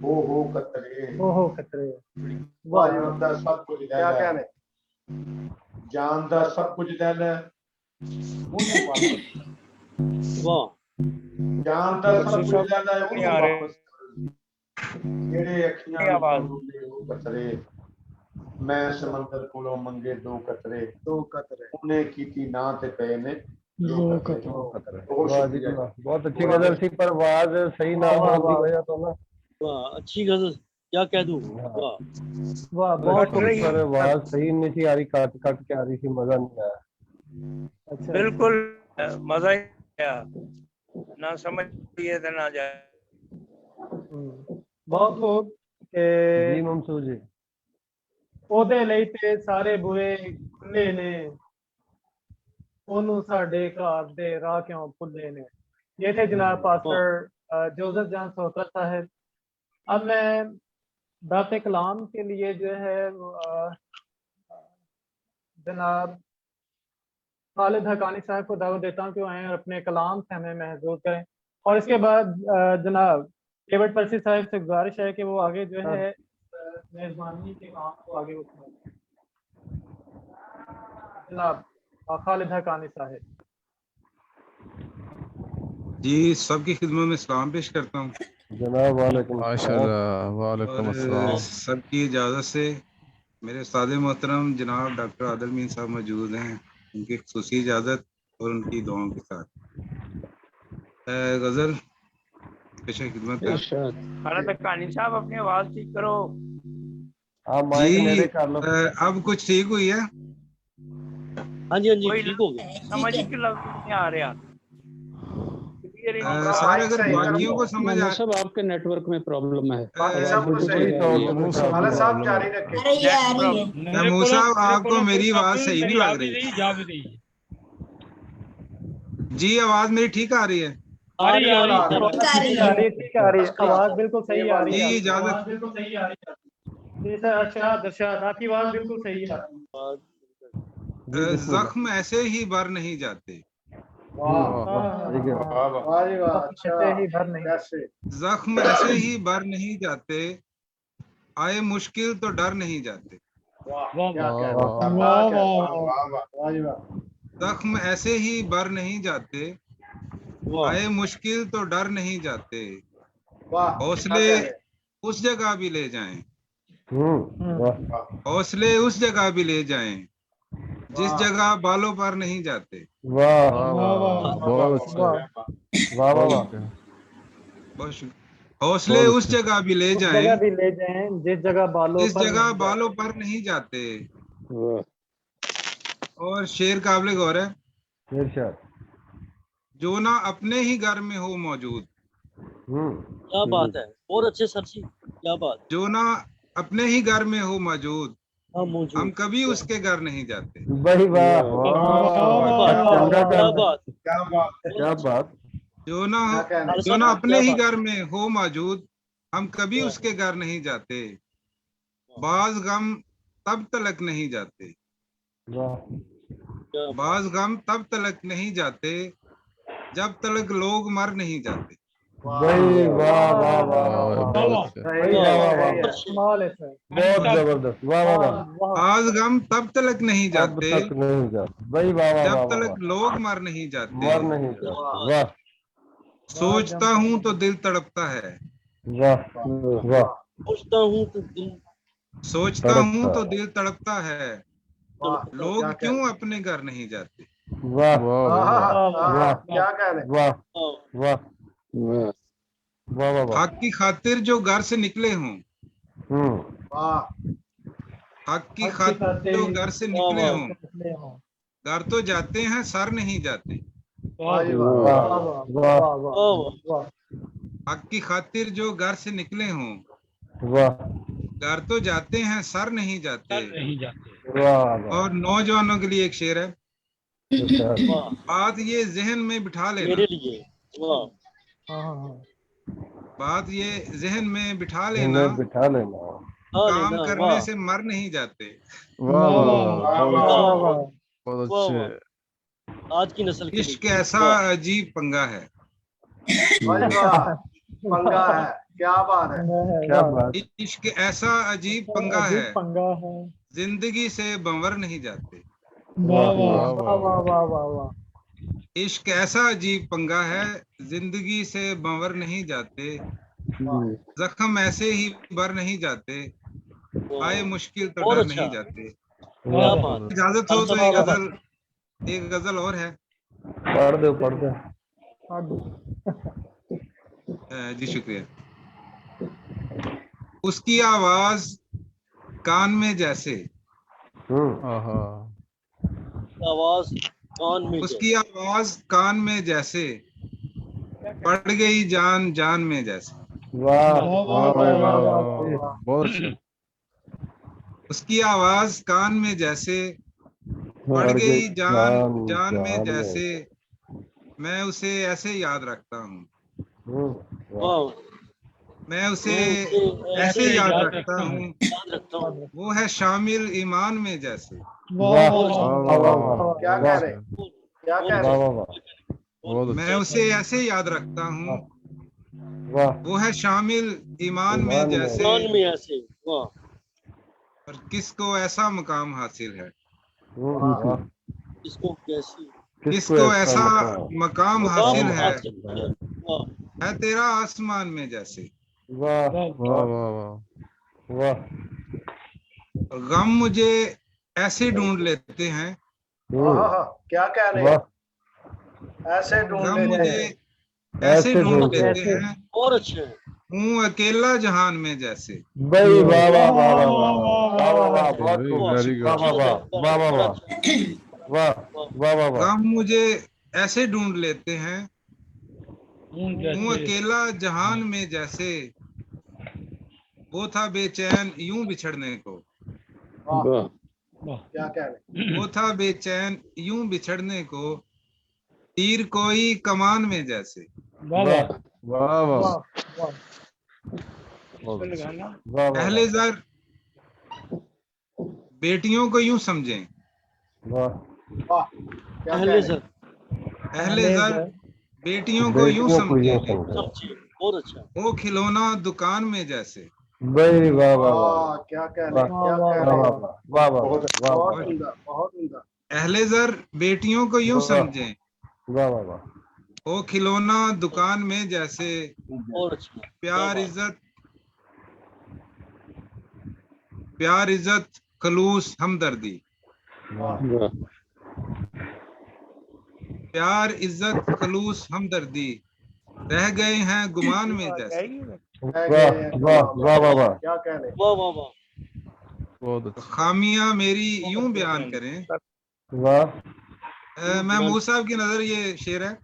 हो कतरे। हो कतरे। जान दा सब कुछ क्या लै कह लै, रहे जान दा सब कुछ लै लै ओनू वापस, वाह जान दा सब कुछ लै लै ओनू वापस, जेड़े अखियां विचों रोंदे हो कतरे। मैं समंदर कोलों मंगे दो कतरे उन्हें कीती ना ते पे ने दो कतरे। वाह जी वाह, बहुत अच्छी गजल थी, पर आवाज सही ना होने की वजह तो ना। वाह, अच्छी गजल, क्या कह दूं। वाह वाह बहुत पर आवाज सही नहीं थी आ रही, काट काट के आ रही थी, मजा नहीं आया। अच्छा। बिल्कुल मजा ही आया, ना समझ लिए थे ना जाए। बहुत लोग जी मंसूर जी। ਉਹਦੇ ਲਈ ਤੇ ਸਾਰੇ ਬੂਹੇ ਖੁੱਲੇ ਨੇ, ਉਹਨੂੰ ਸਾਡੇ ਘਰ ਦੇ ਰਾਹ ਕਿਉਂ ਖੁੱਲੇ ਨੇ। ये थे जनाब पास्टर जोसेफ जान सोहता साहब। अब मैं दाते कलाम के लिए जो है जनाब खालिद हकानी साहब को दावत देता हूँ कि वो आए और अपने कलाम से हमें महसूस करें। और इसके बाद जनाब डेविड पर्सी साहब से गुजारिश है कि वो आगे जो है मेजबानी के काम को आगे उठाएं। जनाब खालिद हकानी साहब। जी सबकी खिदमत में सलाम पेश करता हूँ जनाब। वालेकुम अस्सलाम। सबकी इजाज़त से मेरे उस्ताद मोहतरम जनाब डॉक्टर आदिल मीन साहब मौजूद हैं, उनकी खुसूसी इजाज़त और उनकी दुआओं के साथ गज़ल पेश खिदमत है। खालिद हकानी साहब अपनी आवाज ठीक करो। जी अब कुछ ठीक हुई है। हाँ जी ठीक हो गया। समझ के लफ्ज नहीं आ रहा सर, अगर बाकियों को समझ आ सब आपके नेटवर्क में प्रॉब्लम है। मूसा आपको मेरी आवाज सही नहीं लग रही। जी आवाज मेरी ठीक आ रही है। आ रही आवाज बिल्कुल सही आ रही है। इजाजत बिल्कुल सही आ रही है जी सर। अच्छा दर्शक आपकी आवाज बिल्कुल सही है। जख्म ऐसे ही भर नहीं जाते, जख्म ऐसे ही भर नहीं जाते, आए मुश्किल तो डर नहीं जाते। जख्म ऐसे ही भर नहीं जाते, आए मुश्किल तो डर नहीं जाते। हौसले उस जगह भी ले जाएं, हौसले उस जगह भी ले जाएं जिस जगह बालों पर नहीं जाते। वाह बहुत हौसले उस जगह भी ले जाएं जिस जगह बालों पर नहीं जाते। और शेर काबिल गौर है, जो ना अपने ही घर में हो मौजूद। क्या बात है, और अच्छे सर जी, क्या बात। जो ना अपने ही घर में हो मौजूद, हम कभी उसके घर नहीं जाते। भाई वाह क्या बात, क्या बात। जो ना अपने ही घर में हो मौजूद, हम कभी उसके घर नहीं जाते। बाज गम तब तलक नहीं जाते, बाज गम तब तलक नहीं जाते जब तलक लोग मर नहीं जाते। भाई वाह वाह वाह कमाल है सर। बहुत जबरदस्त, वाह वाह वाह। बाज गम तब तलक नहीं अब जाते तक नहीं जाते भाई, वाह वाह जब वाह तलक वाह। लोग मर नहीं जाते। मर नहीं जाते, वाह सोचता हूँ तो दिल तड़पता है, वाह वाह। पूछता हूँ तो दिल सोचता हूँ तो दिल तड़पता है, लोग क्या क्यों अपने घर नहीं जाते। वाह वाह क्या कह रहे? वाह वाह वाह वाह वाह। हक की खातिर जो घर से निकले हों, वाह हक की खातिर जो घर से निकले हों, घर तो जाते हैं सर नहीं जाते। हक की खातिर जो घर से निकले हों, घर तो जाते हैं सर नहीं जाते। और नौजवानों के लिए एक शेर है, बात ये जहन में बिठा लेना, मेरे लिए बात ये जहन में बिठा लेना, बिठा लेना, काम करने से मर नहीं जाते। वाह वाह बहुत अच्छे। आज की नस्ल के इश्क ऐसा अजीब पंगा है, पंगा है, क्या बात है, क्या बात। इश्क ऐसा अजीब पंगा है, जिंदगी से बंवर नहीं जाते। इश्क ऐसा अजीब पंगा है, जिंदगी से बंवर नहीं जाते। जख्म ऐसे ही भर नहीं जाते, आए मुश्किल तो डर नहीं जाते। इजाजत हो तो एक गजल और है। पढ़ दो। जी शुक्रिया। उसकी आवाज कान में जैसे, आवाज कान में, उसकी आवाज कान में जैसे, पड़ गई जान जान में जैसे। वाह बहुत अच्छे। उसकी आवाज कान में जैसे, पड़ गई जान जान में जैसे, मैं उसे ऐसे याद रखता हूँ, मैं उसे ऐसे याद रखता हूँ, वो है शामिल ईमान में जैसे। क्या कह रहे, क्या कह रहे? मैं उसे ऐसे याद रखता हूँ, वो है शामिल ईमान में जैसे। और किसको ऐसा मुकाम हासिल है, किसको ऐसा मकाम हासिल है तेरा आसमान में जैसे। वाह वाह वाह वाह। गम मुझे ऐसे ढूंढ लेते हैं, क्या कह रहे हैं? ऐसे ढूंढ गम लेते मुझे हैं, ऐसे ढूंढ लेते हैं, और अच्छे हूँ अकेला जहान में जैसे। भाई वाह वाह वाह वाह वाह वाह वाह बहुत खूब, वाह वाह वाह वाह वाह वाह वाह वाह वाह। गम मुझे ऐसे ढूंढ लेते हैं, हूँ अकेला जहान में जैसे, वो था बेचैन यूं बिछड़ने को, क्या कह रहे? वो था बेचैन यूं बिछड़ने को, तीर कोई कमान में जैसे। वाह वाह वाह। अहले ज़र बेटियों को यूं समझें, अहले ज़र बेटियों को यूं समझें, बहुत अच्छा, वो खिलौना दुकान में जैसे। भाई वाह वाह वाह क्या कह रहे, क्या कह रहे? वाह वाह बहुत उम्दा, बहुत उम्दा। अहले ज़र बेटियों को यूं समझें, वाह वाह वाह। वो खिलौना दुकान में जैसे। प्यार इज्जत खलूस हमदर्दी, प्यार इज्जत खलूस हमदर्दी, रह गए हैं गुमान में जैसे। वाह वाह वाह वाह। क्या कह रहे? वाह वाह वाह। तो खामियां मेरी यूं बयान करें, वाह। महमूद साहब की नजर ये शेर है,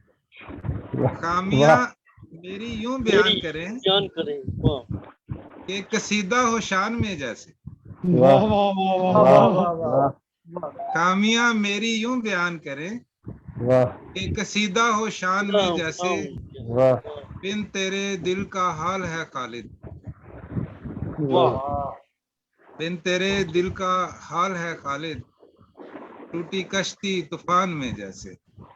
खामियां मेरी यूं बयान करें वाह। कि कसीदा हो शान में जैसे। वाह वाह वाह वाह वाह वाह वाह वाह कामियां मेरी यूं बयान करें वाह कि कसीदा हो शान में जैसे वाह बिन तेरे दिल का हाल है खालिद, वाह बिन तेरे दिल का हाल है खालिद, टूटी कश्ती तूफान में जैसे,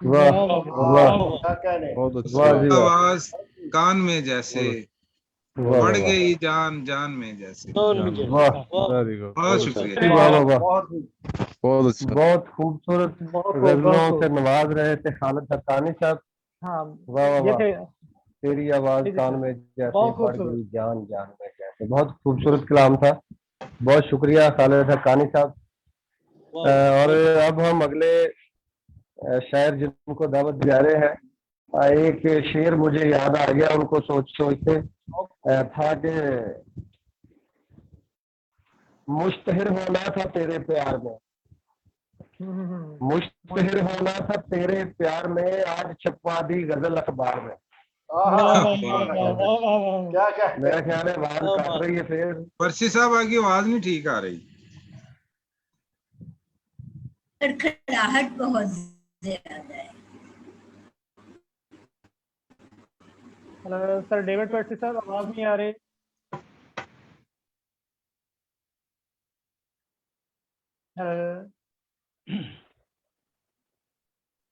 वाह वाह क्या कहने। वाह जी वाह आवाज कान में जैसे, वाह बढ़ वाह गई जान जान में जैसे। वाह बहुत शुक्रिया। वाह वाह वाह बहुत खूब। बहुत खूबसूरत बहुत खूब, गजलों बहुत से खूब। नवाज रहे थे खालिद हक्कानी साहब। हाँ वाह वाह ये वाह। थे। तेरी आवाज जी, जी, कान सर। में जैसे बहुत पड़ खूबसूरत। गई जान जान में जैसे। बहुत खूबसूरत कलाम था। बहुत शुक्रिया खालिद हक्कानी साहब। और अब हम अगले शायर जिनको दावत दिला रहे हैं, एक शेर मुझे याद आ गया उनको सोचते था कि मुश्तहिर होना था तेरे प्यार में, मुश्तहिर होना था तेरे प्यार में, आज छपवा दी गजल अखबार में। वाह वाह वाह वाह वाह वाह वाह। क्या क्या मेरा ख्याल है आवाज काट रही है फिर। पर्ची साहब आपकी आवाज नहीं ठीक आ रही। खड़खड़ाहट बहुत ज्यादा है। हेलो सर, डेविड पर्सी साहब, आवाज नहीं आ रही। हेलो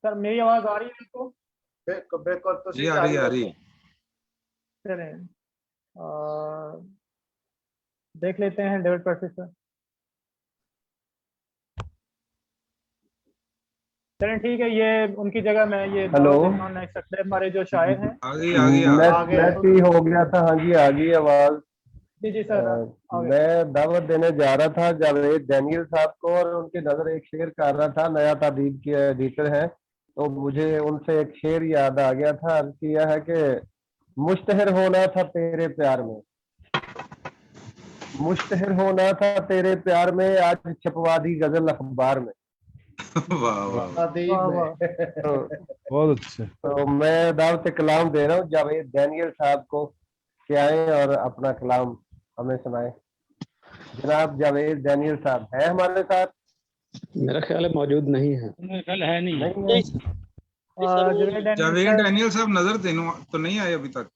सर, मेरी आवाज आ रही है आपको? बिल्कुल बिल्कुल तो जी आ रही आ रही। चलें, देख लेते हैं डेविड पर्सी सर। चलें ठीक है, ये उनकी जगह मैं ये हेलो। नेक्स्ट सकते हमारे जो शायर हैं। आ गई आ गई आवाज। नेट ही हो गया था। हाँ जी आ गई आवाज। जी जी सर, आ गए। मैं दावत देने जा रहा था जावेद डैनियल साहब को, और उनकी नजर एक शेर कर रहा था। नया तादीब के एडिटर हैं, तो मुझे उनसे एक शेर याद आ गया था। अर्ज किया है कि मुश्तहिर होना था तेरे प्यार में, मुश्तहिर होना था तेरे प्यार में, आज छपवा दी गजल अखबार में। वाह वाह। अदीब वाह में। वाह। बहुत अच्छे। तो मैं दावत कलाम दे रहा हूँ जावेद डैनियल साहब को कि आए और अपना कलाम हमें सुनाए। जनाब जावेद डैनियल साहब है हमारे साथ? मेरा ख्याल है मौजूद नहीं है। मेरा ख्याल है नहीं। नहीं है। जावेद डैनियल साहब नजर देने तो नहीं आए अभी तक।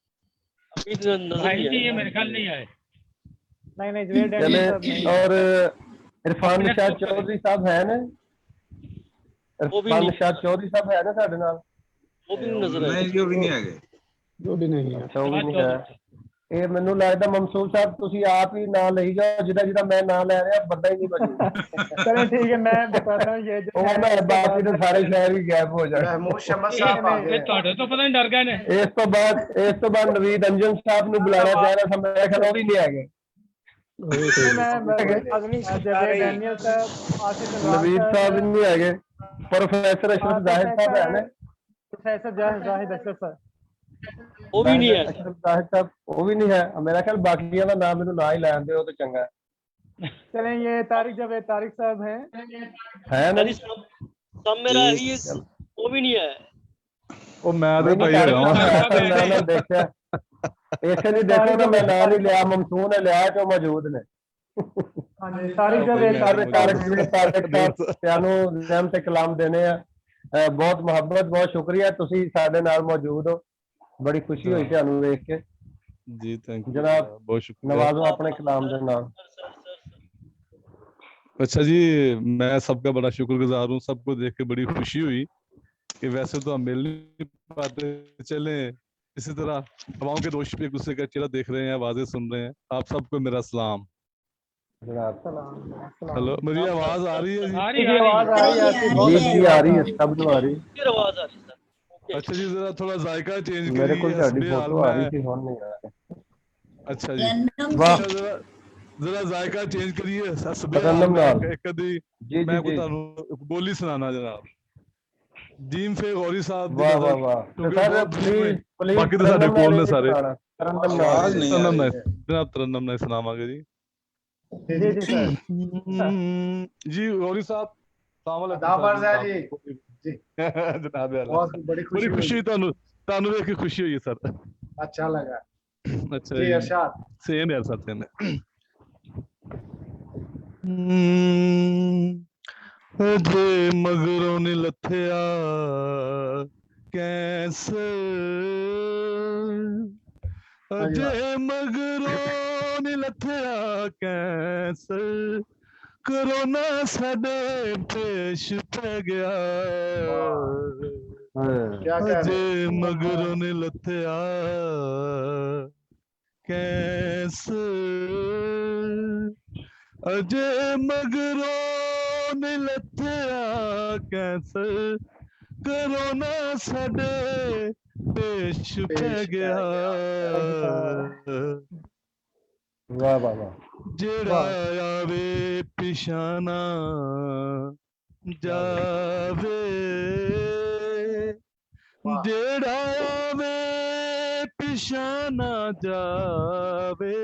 भाई जी ये मेरे ख्याल नहीं आए। नहीं जवेद चले। डैनियल साहब नहीं। और इरफान अपने शाह तो करें। चौधरी साहब है ना? इरफान शाह चौधरी साहब है ना साढ़े नाल? नहीं जो भी नहीं आ गए। जो भी नहीं है। अच्छा वो भी नहीं है। ਇਹ ਮੈਨੂੰ ਲੱਗਦਾ ਮਮਸੂਦ ਸਾਹਿਬ ਤੁਸੀਂ ਆਪ ਹੀ ਨਾਂ ਲਈ ਜਾਓ, ਜਿਹਦਾ ਜਿਹਦਾ ਮੈਂ ਨਾਂ ਲੈ ਰਿਹਾ ਬੰਦਾ ਹੀ ਨਹੀਂ ਬਣੂਗਾ। चलें ठीक है, मैं बताता हूँ ये जो ਉਹ है, ਮੈਂ इसके ਬਾਕੀ बाद ਦੇ ਸਾਰੇ ਸ਼ਹਿਰ ਵੀ ਗਾਇਬ ਹੋ ਜਾਣ। महमूद शमस साहब आ ਇਹ गए। ਤੁਹਾਡੇ ਤੋਂ ਪਤਾ ਨਹੀਂ ਡਰ ਗਏ ਨੇ। ਇਸ ਤੋਂ ਬਾਅਦ ਨਵੀਦ ਅੰਜਨ ਸਾਹਿਬ ਨੂੰ ਬੁਲਾਣਾ ਚਾਹ ਰਿਹਾ ਸੀ, ਮੈਂ ਕਿਹਾ ਉਹ ਵੀ ਨਹੀਂ ਹੈਗੇ। जवेद डैनियल साहब, आसिफ इमरान ਨਵੀਦ ਸਾਹਿਬ साहब, ਨਹੀਂ ਹੈਗੇ। ਪ੍ਰੋਫੈਸਰ ਅਸ਼ਰਫ ਜ਼ਾਹਿਦ ਸਾਹਿਬ ਹੈ ना? Professor Zahid Ashraf sir. ਉਹ ਵੀ ਨਹੀਂ ਹੈ। ਅਸ਼ਰਫ ਜ਼ਾਹਿਦ ਸਾਹਿਬ ਉਹ ਵੀ ਨਹੀਂ ਹੈ। ਮੇਰਾ ਖਿਆਲ ਬਾਕੀਆਂ ਦਾ ਨਾਮ ਮੈਨੂੰ ਨਾ ਹੀ ਲੈਣ ਦਿਓ ਤੇ ਚੰਗਾ चलें, ये तारिक जवेद तारिक साहब हैं। ਹੈ ਨਾ? सब मेरा है ये, वो भी नहीं है। ਉਹ ਮੈਂ ਤੇ ਭਾਈ ਹੈਗਾ ਨਾ ਦੇਖਿਆ ਇਸੇ ਨਹੀਂ ਦੇਖੋ ਨਾ, ਮੈਂ ਨਾਂ ਨਹੀਂ ਲਿਆ, ਮਮਸੂਨ ਨੇ ਲਿਆ ਜੋ ਮੌਜੂਦ ਨੇ। हाँ जी, तारिक जवेद ਤਾਰਿਕ ਤੁਹਾਨੂੰ ਜ਼ਹਿਮ ਤੇ ਕਲਾਮ ਦੇਣੇ ਆ। ਬਹੁਤ ਮੁਹੱਬਤ, ਬਹੁਤ ਸ਼ੁਕਰੀਆ ਤੁਸੀਂ ਸਾਡੇ ਨਾਲ ਮੌਜੂਦ ਹੋ। ਬੜੀ ਖੁਸ਼ੀ ਹੋਈ ਤੁਹਾਨੂੰ ਵੇਖ ਕੇ ਜੀ। ਥੈਂਕ ਯੂ ਜਨਾਬ, ਬਹੁਤ ਸ਼ੁਕਰੀਆ। नवाजो अपने कलाम के नाम। अच्छा जी, मैं सबका बड़ा शुक्रगुजार हूँ। सबको देख के बड़ी खुशी हुई कि वैसे तो हम मिल नहीं पाते, चले इसी तरह हवाओं के दोष पे एक दूसरे का चेहरा देख रहे हैं, आवाजें सुन रहे हैं। आप सबको मेरा सलाम। हेलो, मेरी आवाज आ रही है जी? आवाज आ रही है? जी आ रही है, सब आ रही है। आवाज आ रही है। अच्छा जी, जरा थोड़ा जायका चेंज मेरे को करिए। फोटो आ रही थी, फोन नहीं आ रहा। अच्छा जी, वाह, जरा जायका चेंज करिए। तरन्नुम नाल। कदी मैं को तानू बोली सुनाना जनाब। जीम फे गौरी साहब दी वाह वाह गजल, वाह। क्योंकि सर बहुत प्लीज प्लीज बाकी तो साडे कोल ने सारे। तरन्नुम आवाज नहीं आ तरन्नुम रही ने है। जनाब, तरन्नुम ने सुनावांगे जी। जी जी सर। जी गौरी साहब, दाबर है जी। जी जनाब बहुत बड़ी खुशी खुशी हुई। तानू देख के खुशी हुई सर। अच्छा लगा। अच्छा जी जी, अरशाद। सेम यार सर, सेम है। अजे मगरों ने लथया कैसे, अजे मगरों ने लथया कैसे, कोरोना साडे पेश पै गया। अजे मगरों ने लथया कैसे, अजे मगरों ने लथया कैसे, कोरोना साडे पेश पै गया। वाह वाह वाह। जेड़ा आवे पिछाना जावे, जेड़ा आवे पिछाना जावे,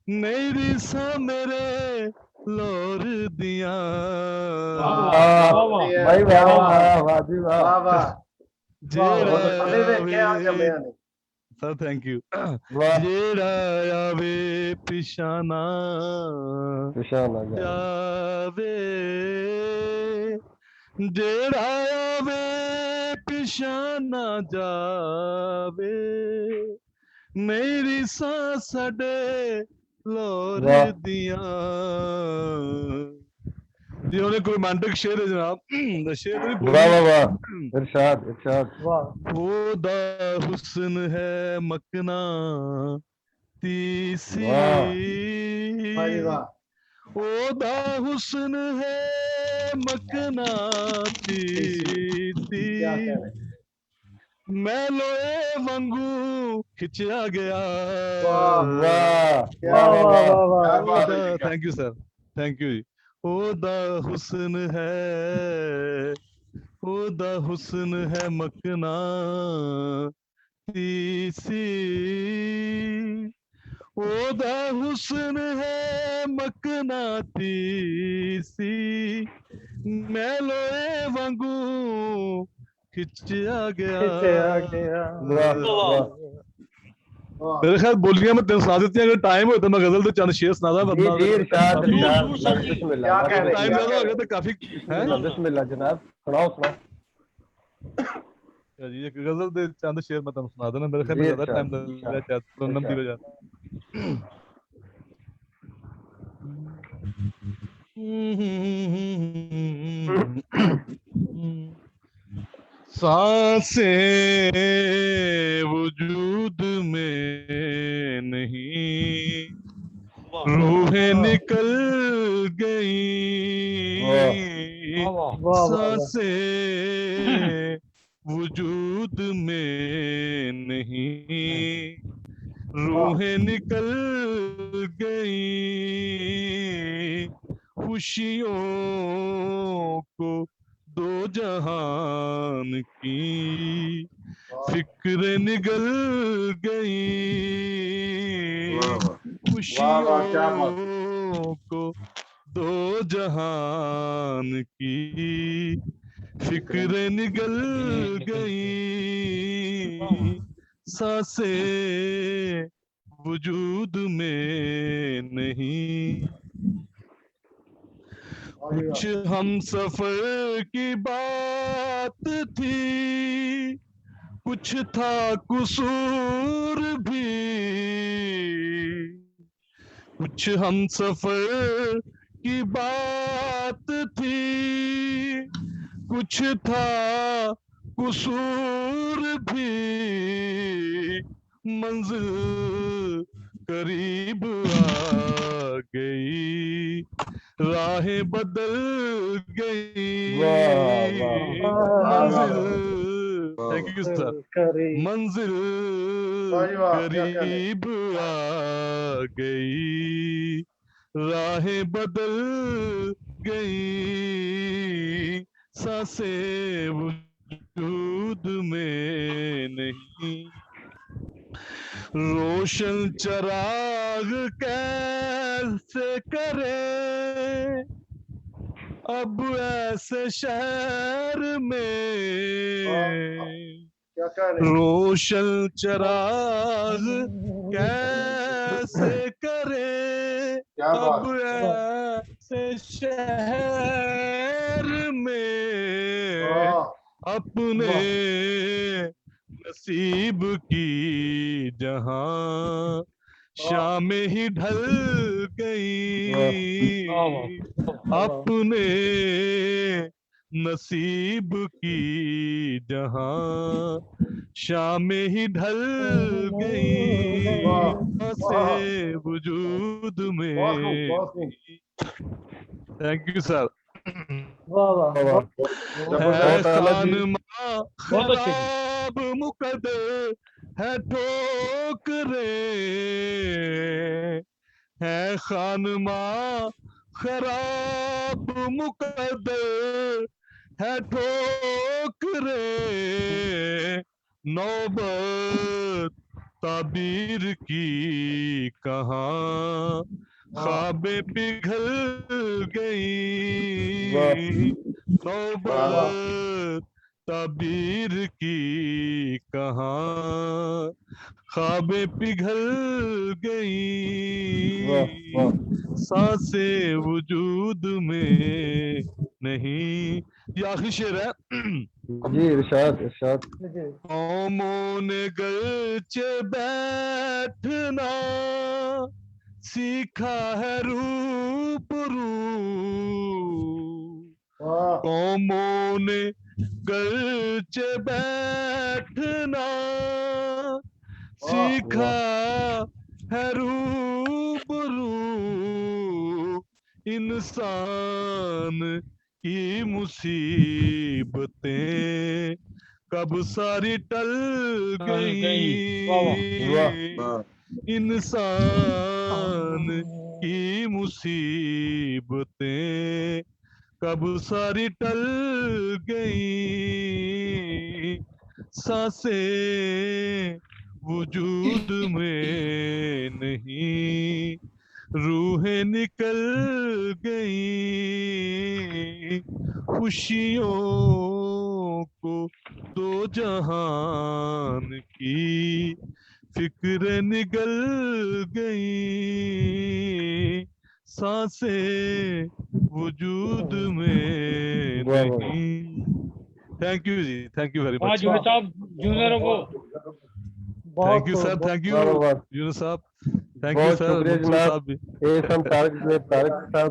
नहीं रिसा मेरे लोर दिया। भाई वाह वाह वाह जी वाह। जेड़ा सर थैंक यू। जेड़ा आवे पिछाना जावे, जेड़ा आवे पिछाना जावे, मेरी सांस साडे लोर दिया। जी उन्हें कोई रोमांटिक शेर है जनाब, शेर नहीं बोली। वाह वाह वाह, इरशाद इरशाद। खुदा हुस्न है मकना तीसी, खुदा हुस्न है मकना तीसी, मैं लोए वांगू खिंचा गया। Thank you sir, thank you जी। खुदा हुस्न है, खुदा हुस्न है मकना तीसी, खुदा हुस्न है मकना तीसी, मैं लोए वांगू खिंचा गया। मेरे ख्याल बोलियां मैं तेन सुना देती अगर टाइम हो तो मैं गजल तो चंद शेर सुनादा, वरना टाइम ज्यादा हो गया तो काफी है। बिस्मिल्लाह जनाब, सुनाओ सुनाओ जी। एक गजल दे चंद शेर मैं तुम सुना देना, मेरे ख्याल में ज्यादा टाइम लगा शायद सुनने दी वजह। सांसें वजूद में नहीं, रूहें निकल गई। सांसें वजूद में नहीं, रूहें निकल गई। खुशियों को दो जहान की फिक्र निगल गई। खुशियों को दो जहान की फिक्र निगल गई। सांसें वजूद में नहीं, कुछ हम सफर की बात थी, कुछ था कसूर भी। कुछ हम सफर की बात थी, कुछ था कसूर भी। मंजिल करीब आ गई, राहें बदल गई। मंजिल, थैंक यू सर, मंजिल करीब आ गई, राहें बदल गई। सांसें वजूद में नहीं, रोशन चराग कैसे करे अब ऐसे शहर में। रोशन चराग कैसे करे अब से शहर में अपने नसीब की जहां शाम ही ढल गई, अपने नसीब की जहां शाम ही ढल गई, से वजूद में। Thank you sir. खराब मुकद्दर है ठोकरे, है खानमा खराब मुकद्दर है ठोकरे, नौबत ताबीर की कहाँ ख्वाबें पिघल गई, नौबत ताबीर की कहाँ ख्वाबें पिघल गई, सांसें वजूद में नहीं। ये आखिरी शेर है जी, इरशाद इरशाद। कौमों ने गलचे बैठना सीखा है रूबरू, कौमों ने गलचे बैठना सीखा है रूबरू, इंसान की मुसीबतें कब सारी टल गई, इंसान की मुसीबतें कब सारी टल गई, सांसें वजूद में नहीं, रूहें निकल गई, खुशियों को दो जहान की फिक्र निगल गई, सांसें वजूद में नहीं। थैंक यू जी, थैंक यू वेरी मच। साहब जूनियरों को thank you sir, thank you junior साहब, थैंक यू सर। जनाब तारिक साहब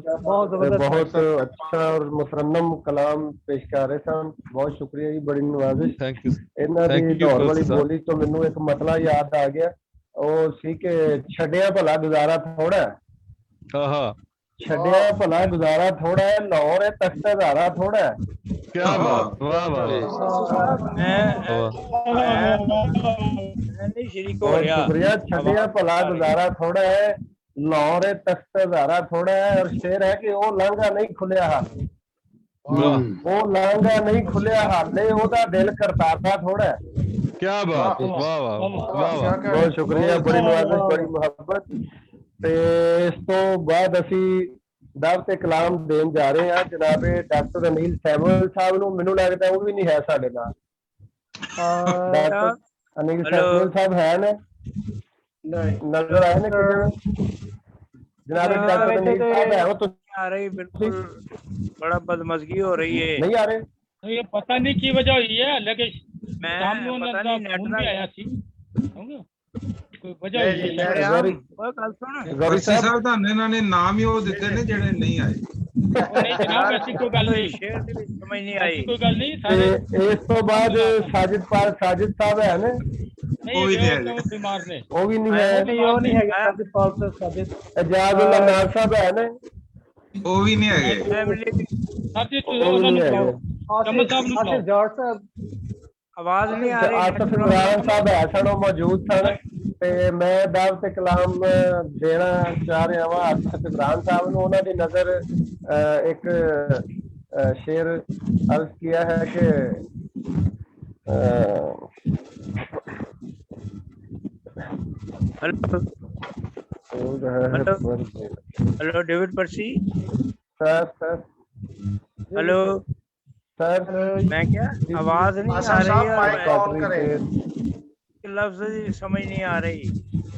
बहुत अच्छा और मुतरन्नम कलाम पेश कर रहे सन, बहुत शुक्रिया जी, बड़ी नवाजिश। Thank you. ਇਹਨਾਂ ਦੀ ਦੌਰ ਵਾਲੀ ਬੋਲੀ ਤੋਂ ਮੈਨੂੰ ਇੱਕ ਮਸਲਾ ਯਾਦ ਆ ਗਿਆ, ਉਹ ਸੀ ਕਿ ਛੱਡਿਆ ਭਲਾ ਗੁਜ਼ਾਰਾ ਥੋੜਾ ਹੈ। ਛੱਡਿਆ ਭਲਾ ਗੁਜ਼ਾਰਾ ਥੋੜਾ ਹੈ, ਲਾਹੌਰ ਹੈ ਤਖਤ ਹਜ਼ਾਰਾ ਥੋੜਾ ਹੈ। क्या बात, वाह वाह, बहुत शुक्रिया। छड़िया भला गुजारा थोड़ा है, लाहौर तख्त हजारा थोड़ा है, और शेर है कि वो लांघा नहीं खुलिया हाल, वो लांघा नहीं खुलिया हाले, ओदा दिल करतारदा थोड़ा है। क्या बात, वाह वाह वाह, बहुत शुक्रिया, बड़ी नवाजिश, बड़ी मुहब्बत। ते इस तो बाद ਅਸੀਂ दावत कलाम देन जा रहे हैं जनाबे डॉक्टर अनिल सैमुअल साहब ਨੂੰ, ਮੈਨੂੰ ਲੱਗਦਾ ਉਹ ਵੀ ਨਹੀਂ ਹੈ ਸਾਡੇ ਨਾਲ। डॉक्टर अनिल सैमुअल साहब है ने? नहीं नजर आए ने किधर? जनाबे डॉक्टर अनिल साहब है वो तो आ रही, बिल्कुल बड़ा बदमजगी हो रही है। नहीं आ रहे? ये पता नहीं की वजह हुई है, लेकिन मैं पता नहीं नेट ना आया थी कोई वजह हुई है। गौरी साहब ਦਾ ਇਹਨਾਂ ਨੇ ਨਾਮ ਹੀ ਉਹ ਦਿੱਤੇ ਨੇ ਜਿਹੜੇ ਨਹੀਂ ਆਏ। नहीं जनाब ऐसी कोई गल नहीं, समझ नहीं आई कोई गल नहीं। इस तो बाद साजिद साहब है ने? वो भी नहीं है, बीमार ने, वो भी नहीं है, वो नहीं है साजिद पाल से साजिद। एजाजुल्लाह नाज साहब है ने? वो भी नहीं है। साजिद ਉਹਨਾਂ ਨੂੰ ਕਹੋ, ਕਮਲ ਸਾਹਿਬ ਨੂੰ ਕਹੋ। जाट साहब आवाज नहीं आ रही। आसिफ इमरान साहब है सन, मौजूद सन, ਤੇ मैं दावत कलाम देना चाह रहा वा आसिफ इमरान साहब ਨੂੰ। ਉਹਨਾਂ ਦੀ नजर एक शेर अर्ज किया है कि हेलो डेविड पर्सी सर, हेलो सर, मैं क्या आवाज नहीं आ रही है, लफ्ज समझ नहीं आ रही।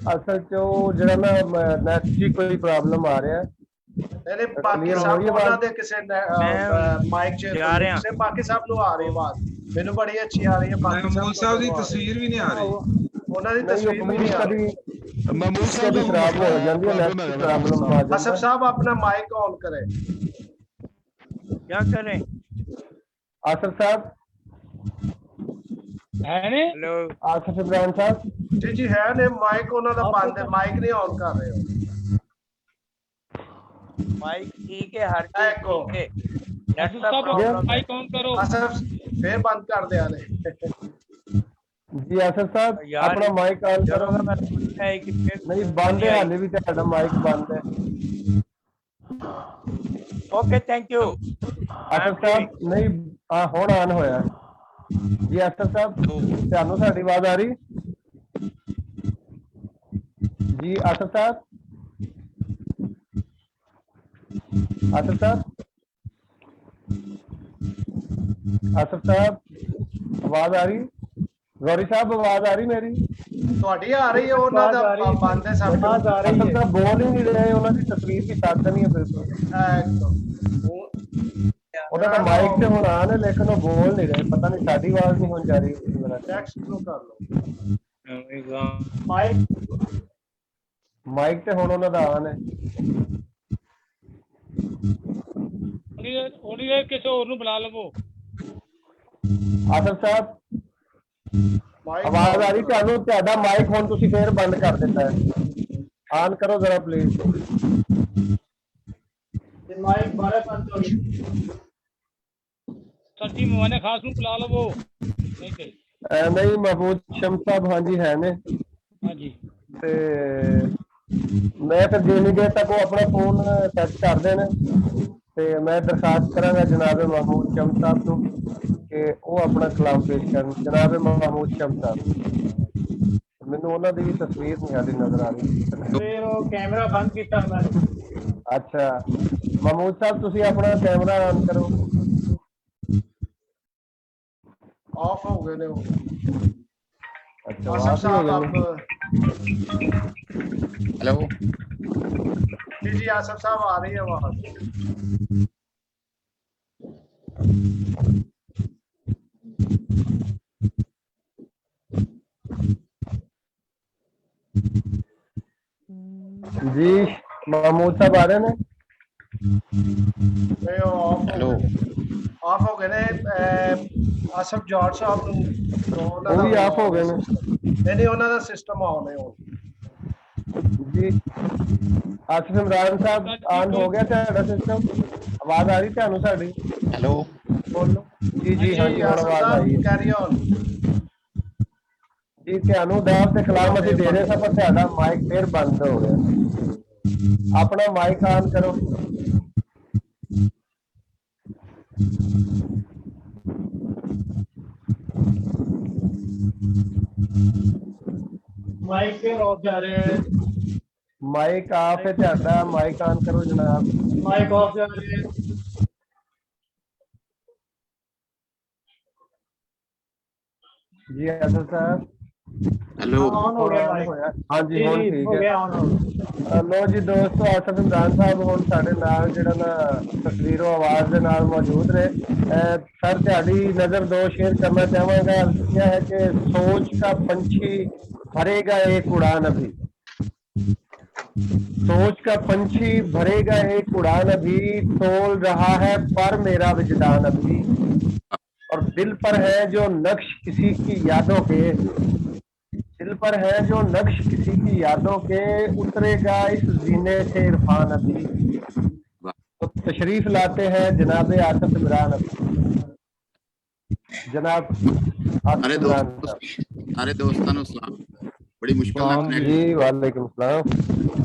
असल च जरा ना नेट की कोई प्रॉब्लम आ रहा है, नहीं बाकी सब ਉਹਨਾਂ ਦੇ ਕਿਸੇ ਮਾਈਕ 'ਚ ਜਾ ਰਿਹਾ ਕਿਸੇ ਬਾਕੀ ਸਭ ਨੂੰ ਆ ਰਹੀ ਆਵਾਜ਼ ਮੈਨੂੰ ਬੜੀ ਅੱਛੀ ਆ ਰਹੀ ਹੈ ਬਾਕੀ ਮਹਿਮੂਦ ਸਾਹਿਬ ਦੀ ਤਸਵੀਰ ਵੀ ਨਹੀਂ ਆ ਰਹੀ ਉਹਨਾਂ ਦੀ ਤਸਵੀਰ ਵੀ ਨਹੀਂ ਆ ਰਹੀ महमूद साहब कभी खराब हो जाती है नेट की प्रॉब्लम आ जाती है असफ साहब अपना माइक ऑन करें क्या करें आसिफ साहब है ने हेलो आसिफ इब्राहिम साहब जी जी है ने माइक ਉਹਨਾਂ ਦਾ ਬੰਦ है माइक नहीं ऑन कर रहे हो माइक ठीक है हर चीज ठीक है नेट का सब प्रॉब्लम माइक ऑन करो असफ फिर बंद कर दिया ने जी आसिफ साहब अपना माइक ऑन करो मैं पूछना है कि नहीं बंद है हाले भी ਤੁਹਾਡਾ माइक बंद है ओके थैंक यू आसिफ साहब नहीं ਹੁਣ ਆਨ ਹੋਇਆ जी आसिफ साहब ਤੁਹਾਨੂੰ ਸਾਡੀ ਆਵਾਜ਼ ਆ ਰਹੀ जी आसिफ साहब आसिफ साहब आसिफ साहब आवाज आ रही गौरी साहब आवाज आ रही मेरी ਤੁਹਾਡੀ ਆ ਰਹੀ ਹੈ ਉਹਨਾਂ ਦਾ ਬੰਦ ਹੈ ਸਭ आवाज आ रही है बोल ही नहीं रहे ਉਹਨਾਂ ਦੀ ਤਸਵੀਰ ਵੀ ਸਾਥ ਨਹੀਂ ਹੈ ਬਿਲਕੁਲ ਉਹਦਾ ਤਾਂ ਮਾਈਕ ਤੇ ਹੁਣ ਆਨ ਹੈ ਲੇਕਿਨ ਉਹ ਬੋਲ ਨਹੀਂ ਰਹੇ ਪਤਾ ਨਹੀਂ ਸਾਡੀ ਆਵਾਜ਼ ਨਹੀਂ ਹੁਣ ਜਾ ਰਹੀ ਟੈਕਸਟ ਨੂੰ ਕਰ ਲਓ ਮਾਈਕ ਤੇ ਹੁਣ ਉਹਨਾਂ ਦਾ ਆਨ ਹੈ ਉਹਨੇ ਕਿਸੇ ਹੋਰ ਨੂੰ ਬੁਲਾ ਲਵੋ ਆਸਫ ਸਾਹਿਬ ਆਵਾਜ਼ ਆ ਰਹੀ ਤੁਹਾਨੂੰ ਤੁਹਾਡਾ ਮਾਈਕ ਹੁਣ ਤੁਸੀਂ ਫੇਰ ਬੰਦ ਕਰ ਦਿੱਤਾ ਹੈ ਆਨ ਕਰੋ ਜ਼ਰਾ ਪਲੀਜ਼ ਮਾਈਕ ਬਾਰੇ ਬੰਦ ਕਰੋ ਸੱਚੀ ਮਵਾਨੇ ਖਾਸ ਨੂੰ ਬੁਲਾ ਲਵੋ ਨਹੀਂ ਤੇ ਨਹੀਂ ਮਹਮੂਦ ਸ਼ਮ ਸਾਹਿਬ ਹਾਂਜੀ ਹੈ ਨੇ ਹਾਂਜੀ ਤੇ ਮੈਂ ਫਿਰ ਜਿੰਨੀ ਦੇਰ ਤੱਕ ਉਹ ਆਪਣਾ ਫੋਨ ਸੈੱਟ ਕਰਦੇ ਨੇ ਤੇ ਮੈਂ ਦਰਖਾਸਤ ਕਰਾਂਗਾ ਜਨਾਬ ਮਹਮੂਦ ਸ਼ਮ ਸਾਹਿਬ ਨੂੰ ਕਿ ਉਹ ਆਪਣਾ ਕਲਾਮ ਪੇਸ਼ ਕਰਨ ਜਨਾਬ ਮਹਮੂਦ ਸ਼ਮ ਸਾਹਿਬ ਮੈਨੂੰ ਉਹਨਾਂ ਦੀ ਵੀ ਤਸਵੀਰ ਨਹੀਂ ਆਦੀ ਨਜ਼ਰ ਆ ਰਹੀ ਫਿਰ ਉਹ ਕੈਮਰਾ ਬੰਦ ਕੀਤਾ ਮੈਂ ਅੱਛਾ ਮਹਮੂਦ ਸਾਹਿਬ ਤੁਸੀਂ ਆਪਣਾ ਕੈਮਰਾ ਆਨ ਕਰੋ ऑफ हो गए ने वो अच्छा आसिफ साहब आप हेलो जी जी आसिफ साहब आ रही है आवाज जी महमूद साहब आ रहे हैं हेलो ऑफ हो गए ने आसिफ जॉर्ज साहब ਨੂੰ ਉਹ ਵੀ ਆਫ ਹੋ ਗਏ ਨੇ ਨਹੀਂ ਉਹਨਾਂ ਦਾ ਸਿਸਟਮ ਆਨ ਹੈ ਹੁਣ ਜੀ ਆਸਿਫ ਇਮਰਾਨ ਸਾਹਿਬ ਆਨ ਹੋ ਗਿਆ ਤੁਹਾਡਾ ਸਿਸਟਮ ਆਵਾਜ਼ ਆ ਰਹੀ ਤੁਹਾਨੂੰ ਸਾਡੀ हेलो ਬੋਲੋ ਜੀ ਜੀ ਹਾਂਜੀ ਹੁਣ ਆਵਾਜ਼ ਆਈ ਹੈ ਕੈਰੀ ਔਨ ਜੀ ਤੁਹਾਨੂੰ ਦਾਵਤ ਤੇ ਕਲਾਮ ਅਸੀਂ ਦੇ ਰਹੇ ਸਾਂ ਪਰ ਤੁਹਾਡਾ ਮਾਈਕ ਫੇਰ ਬੰਦ ਹੋ ਗਿਆ ਆਪਣਾ ਮਾਈਕ ਆਨ ਕਰੋ माइक पे ऑफ जा रहे हैं माइक ऑफ है ਤੁਹਾਡਾ माइक ऑन करो जनाब माइक ऑफ जा रहे हैं जी आसिफ साहब हेलो ऑन हो गया माइक हाँ जी ਹੁਣ हो ਠੀਕ गया ਹੈ ऑन हो ਲੋ ਜੀ ਦੋਸਤੋ ਆਸਿਫ ਇਮਰਾਨ ਸਾਹਿਬ ਹੁਣ ਸਾਡੇ ਨਾਲ ਜਿਹੜਾ ਨਾ ਤਸਵੀਰੋਂ ਆਵਾਜ਼ ਦੇ ਨਾਲ ਮੌਜੂਦ ਨੇ ਸਰ ਤੁਹਾਡੀ ਨਜ਼ਰ ਦੋ ਸ਼ੇਅਰ ਕਰਨਾ ਚਾਹਾਂਗਾ ਇਹ ਹੈ कि सोच का पंछी भरेगा एक उड़ान अभी सोच का पंछी भरेगा एक उड़ान अभी तोल रहा है पर मेरा विजदान अभी और दिल पर है जो नक्श किसी की यादों के दिल पर है जो नक्श किसी की यादों के उतरेगा इस जीने से इरफान अभी तो तशरीफ लाते हैं जनाब आसिफ इमरान अभी जनाब अरे दोस्तों सलाम बड़ी मुश्किल जी वालेकुम सलाम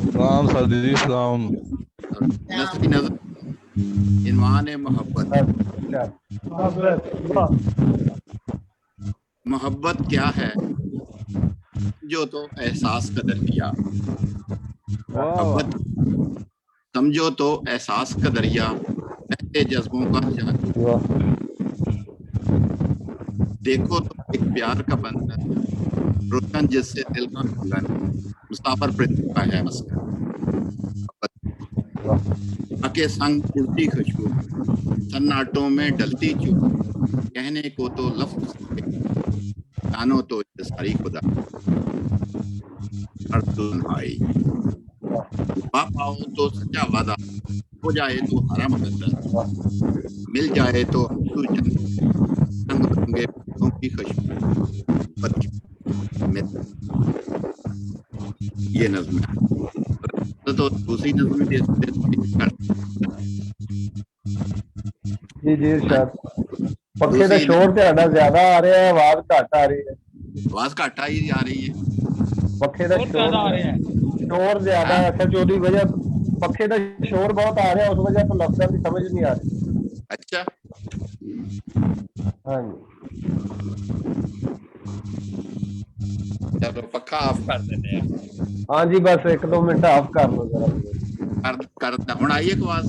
सलाम सर जी सलाम नजर इनवान मोहब्बत मोहब्बत क्या है जो तो एहसास का दरिया मोहब्बत समझो तो एहसास का दरिया बहते जज्बों का जादू देखो तो एक प्यार का बंधन रोशन जिससे दिल का खुलन मुसाफिर पृथ्वी का है मस्कन के संग उड़ती खुशबू, सन्नाटों में डलती चुप, कहने को तो लफ्ज कानों तो ये सारी खुदा तन्हाई। पाओ तो सच्चा वादा, हो जाए तो हरा मुकद्दर, मिल जाए तो रंग बिरंगे फूलों की खुशबू। ये नज़्म है। तो दूसरी नज़्म भी जी जी इरशाद। पक्के ਦਾ ਸ਼ੋਰ ਤੁਹਾਡਾ ਜ਼ਿਆਦਾ ਆ ਰਿਹਾ ਹੈ, ਆਵਾਜ਼ ਘੱਟ ਆ ਰਹੀ ਹੈ। आवाज घट आई जा रही है। पक्के ਦਾ ਸ਼ੋਰ ਆ ਰਿਹਾ ਹੈ, ਸ਼ੋਰ ਜ਼ਿਆਦਾ ਹੈ। अच्छा ਉਹਦੀ ਵਜ੍ਹਾ पक्के ਦਾ ਸ਼ੋਰ बहुत आ रहा है, उस वजह से लफ्ज़ों की समझ नहीं आ रही। अच्छा हाँ चलो पक्का ऑफ कर देते हैं। हाँ जी बस 1-2 मिनट ऑफ कर लो जरा। करता हूं आई एक आवाज।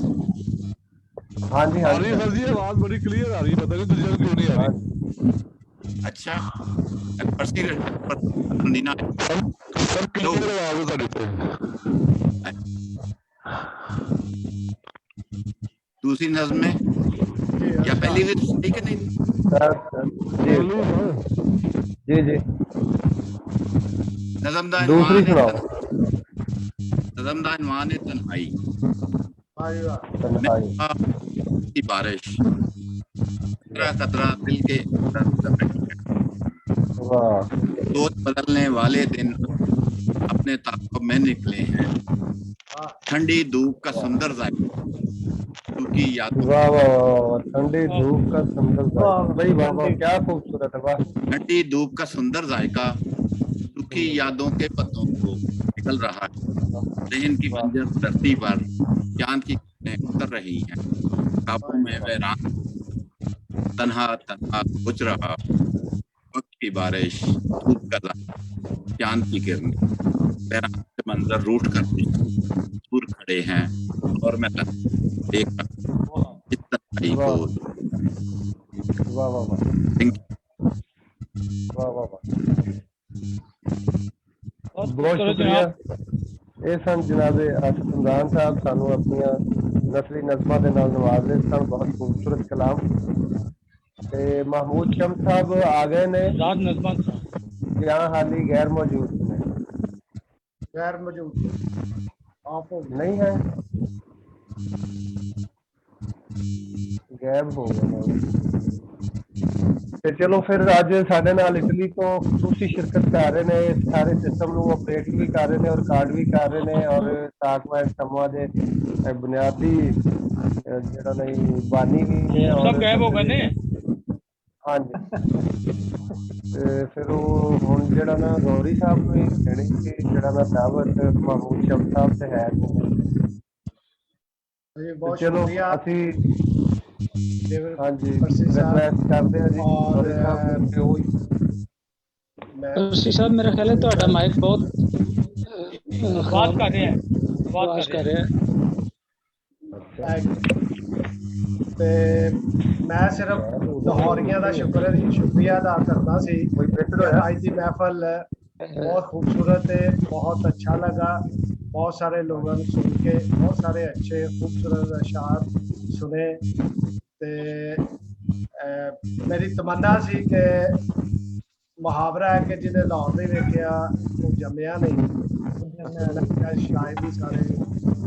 हाँ जी हाँ आ रही है सर जी, आवाज बड़ी क्लियर आ रही है, पता नहीं तुझे क्यों नहीं आ रही। अच्छा नीना सब क्लियर आवाज है सारी पे। दूसरी नज़्म में या पहली भी सही कि नहीं? जी जी नज़्म दूसरी सुनाओ। नज़्म दा इनवान है तन्हाई। की बारिश, कतरा कतरा दिल के सोच बदलने वाले दिन अपने ताक़ुब में निकले हैं। ठंडी धूप का सुंदर जायका, क्योंकि याद वाह वाह ठंडी धूप का सुंदर जायका, भाई वाह वाह क्या खूबसूरत है। वाह ठंडी धूप का सुंदर जायका, क्योंकि यादों के पत्तों को निकल रहा है। जहन की बंजर धरती पर चांद की उतर रही हैं, काबू में वैरान तन्हा तन्हा बुझ रहा। वक्त की बारिश, धूप का चांद की किरणें, वैरान के मंजर रूठ कर दूर खड़े हैं, और मैं देख रहा इस तन्हाई को। वाह वाह वाह वाह बहुत शुक्रिया। ਇਹ ਸਨ ਜਨਾਬੇ ਆਸਿਫ ਇਮਰਾਨ ਸਾਹਿਬ, ਸਾਨੂੰ ਆਪਣੀਆਂ ਨਸਲੀ ਨਜ਼ਮਾਂ ਦੇ ਨਾਲ ਨਵਾਜ਼ਦੇ ਸਨ। ਬਹੁਤ ਖੂਬਸੂਰਤ ਕਲਾਮ। ਤੇ महमूद शम्स साहब आ गए ने ਜਾਂ ਹਾਲੀ गैर मौजूद ने? गैर मौजूद आप हो नहीं है, गैब हो गए। ਤੇ ਚਲੋ ਫਿਰ ਅੱਜ ਸਾਡੇ ਨਾਲ ਇਟਲੀ ਤੋਂ ਖੁਸ਼ੂਸੀ ਸ਼ਿਰਕਤ ਕਰ ਰਹੇ ਨੇ, ਇਸ ਸਾਰੇ ਸਿਸਟਮ ਨੂੰ ਆਪਰੇਟ ਵੀ ਕਰ ਰਹੇ ਨੇ ਔਰ ਰਿਕਾਰਡ ਵੀ ਕਰ ਰਹੇ ਨੇ, ਔਰ ਸਾਕਵਾਇ ਸਮੂਹ ਦੇ ਬੁਨਿਆਦੀ ਜਿਹੜਾ ਨਹੀਂ ਬਾਨੀ ਵੀ ਨੇ, ਸਭ ਗਾਇਬ ਹੋ ਗਏ ਨੇ। हाँ जी ਤੇ ਫਿਰ ਉਹ ਹੁਣ ਜਿਹੜਾ ਨਾ ਗੌਰੀ ਸਾਹਿਬ ਨੂੰ ਹੀ ਦੇਣੀ ਸੀ, ਜਿਹੜਾ ਨਾ ਦਾਵਤ महमूद शम्स ਸਾਹਿਬ ਤੇ ਹੈ। बहुत चलो शुक्रिया। हाँ जी रिक्वेस्ट करते हैं जी। और साहब मेरा ख्याल है ਤੁਹਾਡਾ ਮਾਈਕ ਬਹੁਤ बात कर रहे हैं, आवाज कर रहे हैं। ਤੇ ਮੈਂ ਸਿਰਫ ਲਾਹੌਰੀਆਂ ਦਾ ਸ਼ੁਕਰੀਆ ਅਦਾ ਕਰਦਾ ਸੀ। ਅੱਜ ਦੀ महफिल बहुत खूबसूरत है, बहुत अच्छा लगा। बहुत सारे लोगों ने सुन के बहुत सारे अच्छे खूबसूरत अशार सुने। ते मेरी तमन्ना सी कि मुहावरा है कि जिन्हें लाहौर नहीं वेख्या वो जम्मिया नहीं। शायद भी सारे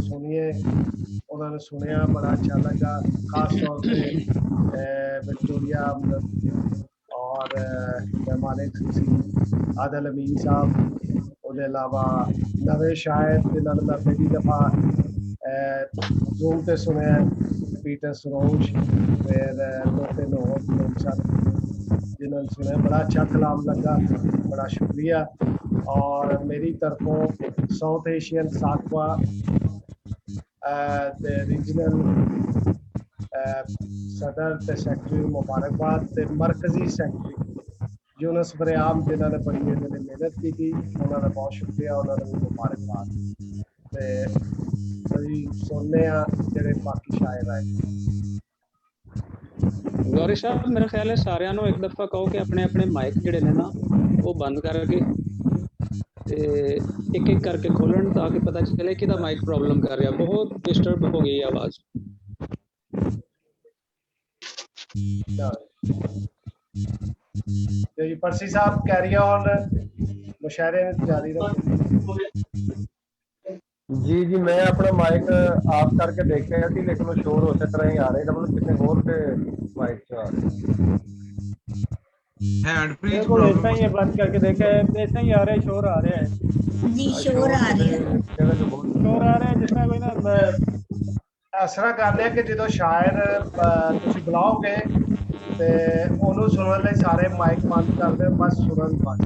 सुनिए, उन्होंने सुनिया, बड़ा अच्छा लगा। खास तौर पर विक्टोरिया और मालिक आदिल अमीन साहब, उसके अलावा नवे शायद जिन्होंने मैं पहली दफ़ा जूम पे सुने, पीटर सरोज, फिर दो-तीन और लोग सन जिन्होंने सुने। बड़ा अच्छा कलाम लगा, बड़ा शुक्रिया। और मेरी तरफों साउथ एशियन साकवा रीजनल सदर ते सैकटरी मुबारकबाद, ते मरकजी सैकटरी यूनस बरियाम जिन्होंने बड़ी मेहनत की थी, उन्होंने बहुत शुक्रिया, उन्होंने भी मुबारकबाद। सुनने जेडे बाकी शायर आए। गौरी साहब मेरा ख्याल है सारिਆਂ ਨੂੰ एक दफा कहो कि अपने अपने माइक ਜਿਹੜੇ ਨੇ ਨਾ ਉਹ ਬੰਦ ਕਰਕੇ ਤੇ एक एक करके खोलन ताकि पता चले कि माइक प्रॉब्लम कर रहा। बहुत डिस्टर्ब हो गई आवाज। तो जी परसी साहब कैरी ऑन मुशायरे जारी रखें। जी जी मैं अपना माइक ऑफ करके देखा थी लेकिन वो शोर उस तरह ही आ रहे मतलब कितने और के माइक से आ रहे बिल्कुल ऐसा ही है, बंद करके देखा है, ऐसा ही आ रहे हैं, शोर आ रहे हैं जी, शोर आ रहे हैं, शोर आ रहे हैं जिसमें कोई ना ਇਸ ਤਰ੍ਹਾਂ ਕਰਨੇ ਆ ਕਿ ਜਦੋਂ ਸ਼ਾਇਰ ਤੁਸੀਂ ਬੁਲਾਓਗੇ ਤੇ ਉਹਨੂੰ ਸੁਣਨ ਲਈ ਸਾਰੇ ਮਾਈਕ ਬੰਦ ਕਰ ਦਿਓ, ਬਸ ਸੁਣਨ ਬਸ।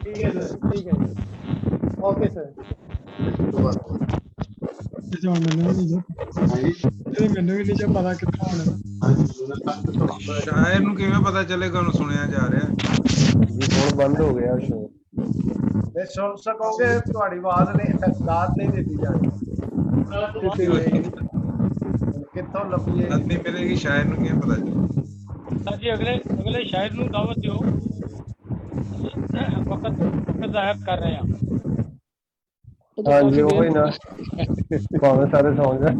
ठीक है सर, ठीक है, ओके सर। ਮੈਨੂੰ ਵੀ ਨਹੀਂ ਪਤਾ ਕਿੱਥੋਂ ਆਉਣਾ। ਸ਼ਾਇਰ ਨੂੰ ਕਿਵੇਂ ਪਤਾ ਚੱਲੇਗਾ ਉਹਨੂੰ ਸੁਣਿਆ ਜਾ ਰਿਹਾ? ਜੀ ਹੁਣ ਬੰਦ ਹੋ ਗਿਆ ਸ਼ੋਰ। ਨਹੀਂ ਸੁਣ ਸਕੋਗੇ, ਤੁਹਾਡੀ ਆਵਾਜ਼ ਨਹੀਂ ਦਾਦ ਨਹੀਂ ਦਿੱਤੀ ਜਾਣੀ। ਕਿੱਥੋਂ ਲੱਭੀਏ? ਨਹੀਂ ਮਿਲੇਗੀ ਸ਼ਾਇਰ ਨੂੰ ਕਿਵੇਂ ਪਤਾ ਚੱਲੇ? जी अगले शायर ਨੂੰ ਦਾਵਤ ਦਿਓ, वक्त ਜ਼ਾਇਆ कर रहे हैं। हाँ जी वही ना भावे सारे सौ जाए।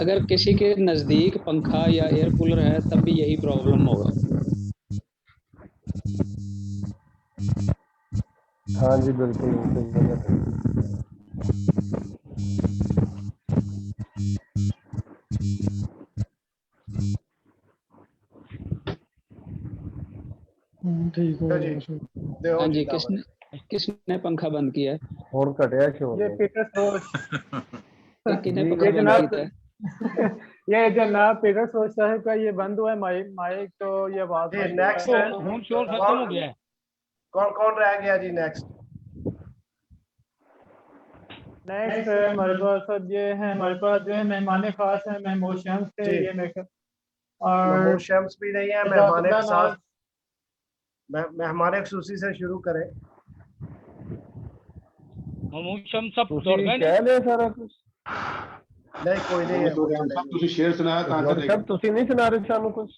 अगर किसी के नजदीक पंखा या एयर कूलर है तब भी यही प्रॉब्लम होगा। हाँ जी बिल्कुल। ठीक हो जी हाँ जी किसने पंखा बंद किया है? और कटिया शोर ये पीटर सोच किसने पंखा बंद किया है? ये जनाब पीटर सोच साहब का ये बंद हुआ है माइक, तो ये बात नेक्स्ट शोर खत्म हो गया है। कौन कौन रह गया जी? नेक्स्ट हमारे पास अब ये है, हमारे पास जो है मेहमान खास है महमूद शम्स थे, ये मेरे और महमूद शम्स भी नहीं है, मेहमान के साथ मेहमान खुसूसी से शुरू करें। महमूद शम्स सब दौड़ गए कह ले सारा कुछ नहीं कोई नहीं है। ਤੁਸੀਂ ਸ਼ੇਰ ਸੁਣਾਇਆ ਤਾਂ ਕਰ सब ਤੁਸੀਂ नहीं सुना रहे सानू कुछ?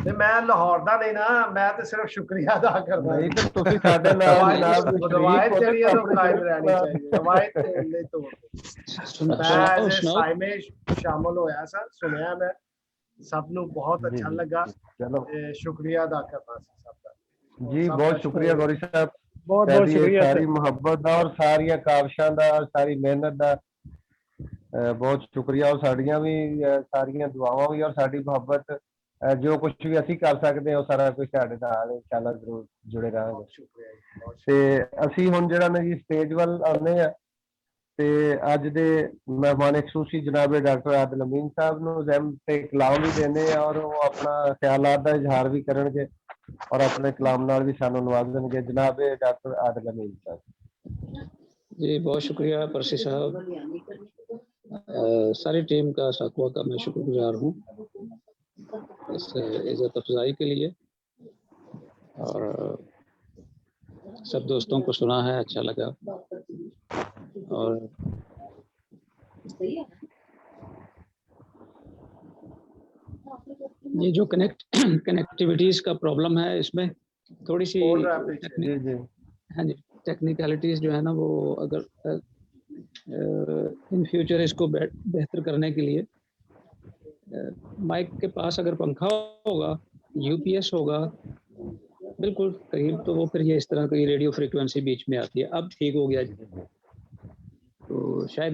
ਤੇ ਮੈਂ ਲਾਹੌਰ ਦਾ ਨਹੀਂ ਨਾ, ਮੈਂ ਤੇ ਸਿਰਫ ਸ਼ੁਕਰੀਆ ਅਦਾ ਕਰਦਾ। नहीं तो ਤੁਸੀਂ ਸਾਡੇ ਨਾਲ ਰਵਾਇਤ ਜਿਹੜੀ ਹੈ ਉਹ ਕਾਇਮ ਰਹਿਣੀ ਚਾਹੀਦੀ, ਰਵਾਇਤ ਨਹੀਂ ਤੋੜਨੀ। ਮੈਂ ਸਾਈ में शामिल होया सर, सुनया मैं, सब ਨੂੰ बहुत अच्छा लगा। चलो शुक्रिया अदा करना सबका जी, बहुत शुक्रिया गौरी साहब, बहुत बहुत शुक्रिया सारी मुहब्बत दा और सारिया काविशां दा, सारी मेहनत दा बहुत शुक्रिया। और साड़ियां भी सारिया दुआवां भी और साड़ी मुहब्बत जो कुछ भी असी कर सकते हैं सारा कुछ साडे नाल इंशाअल्लाह जरूर जुड़े रहांगे। ते असी हुण जिहड़ा ना जी स्टेज वल आने आ ते अज दे मेहमान खसूसी जनाब डॉक्टर आदिल अमीन साहब नूं ज़हमत ते कलाम भी देने और वो अपना ख्यालात दा इजहार भी करनगे और अपने कलाम नाल भी सानू नवाजणगे। जनाब डॉक्टर आदिल अमीन साहब जी बहुत शुक्रिया परसी साहब, सारी टीम का साकवा का मैं शुक्रगुजार हूँ इस इज़्ज़त अफजाई के लिए, और सब दोस्तों को सुना है, अच्छा लगा। और ये जो कनेक्टिविटीज का प्रॉब्लम है, इसमें थोड़ी सी हाँ जी टेक्निकलिटीज जो है ना, वो अगर इन फ्यूचर इसको बेहतर करने के लिए माइक के पास अगर पंखा होगा, यूपीएस होगा बिल्कुल करीब, तो वो फिर ये इस तरह की रेडियो फ्रीक्वेंसी बीच में आती है। अब ठीक हो गया जी, तो शायद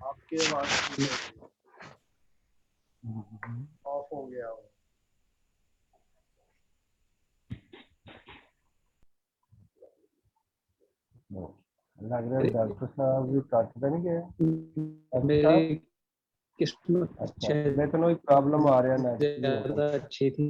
आपकी आवाज ऑफ हो गया हो। लग रहा है डॉक्टर साहब भी काटते नहीं गए मेरी किस्मत अच्छा, मैं तो कोई प्रॉब्लम आ रहा है ना ज्यादा अच्छी थी।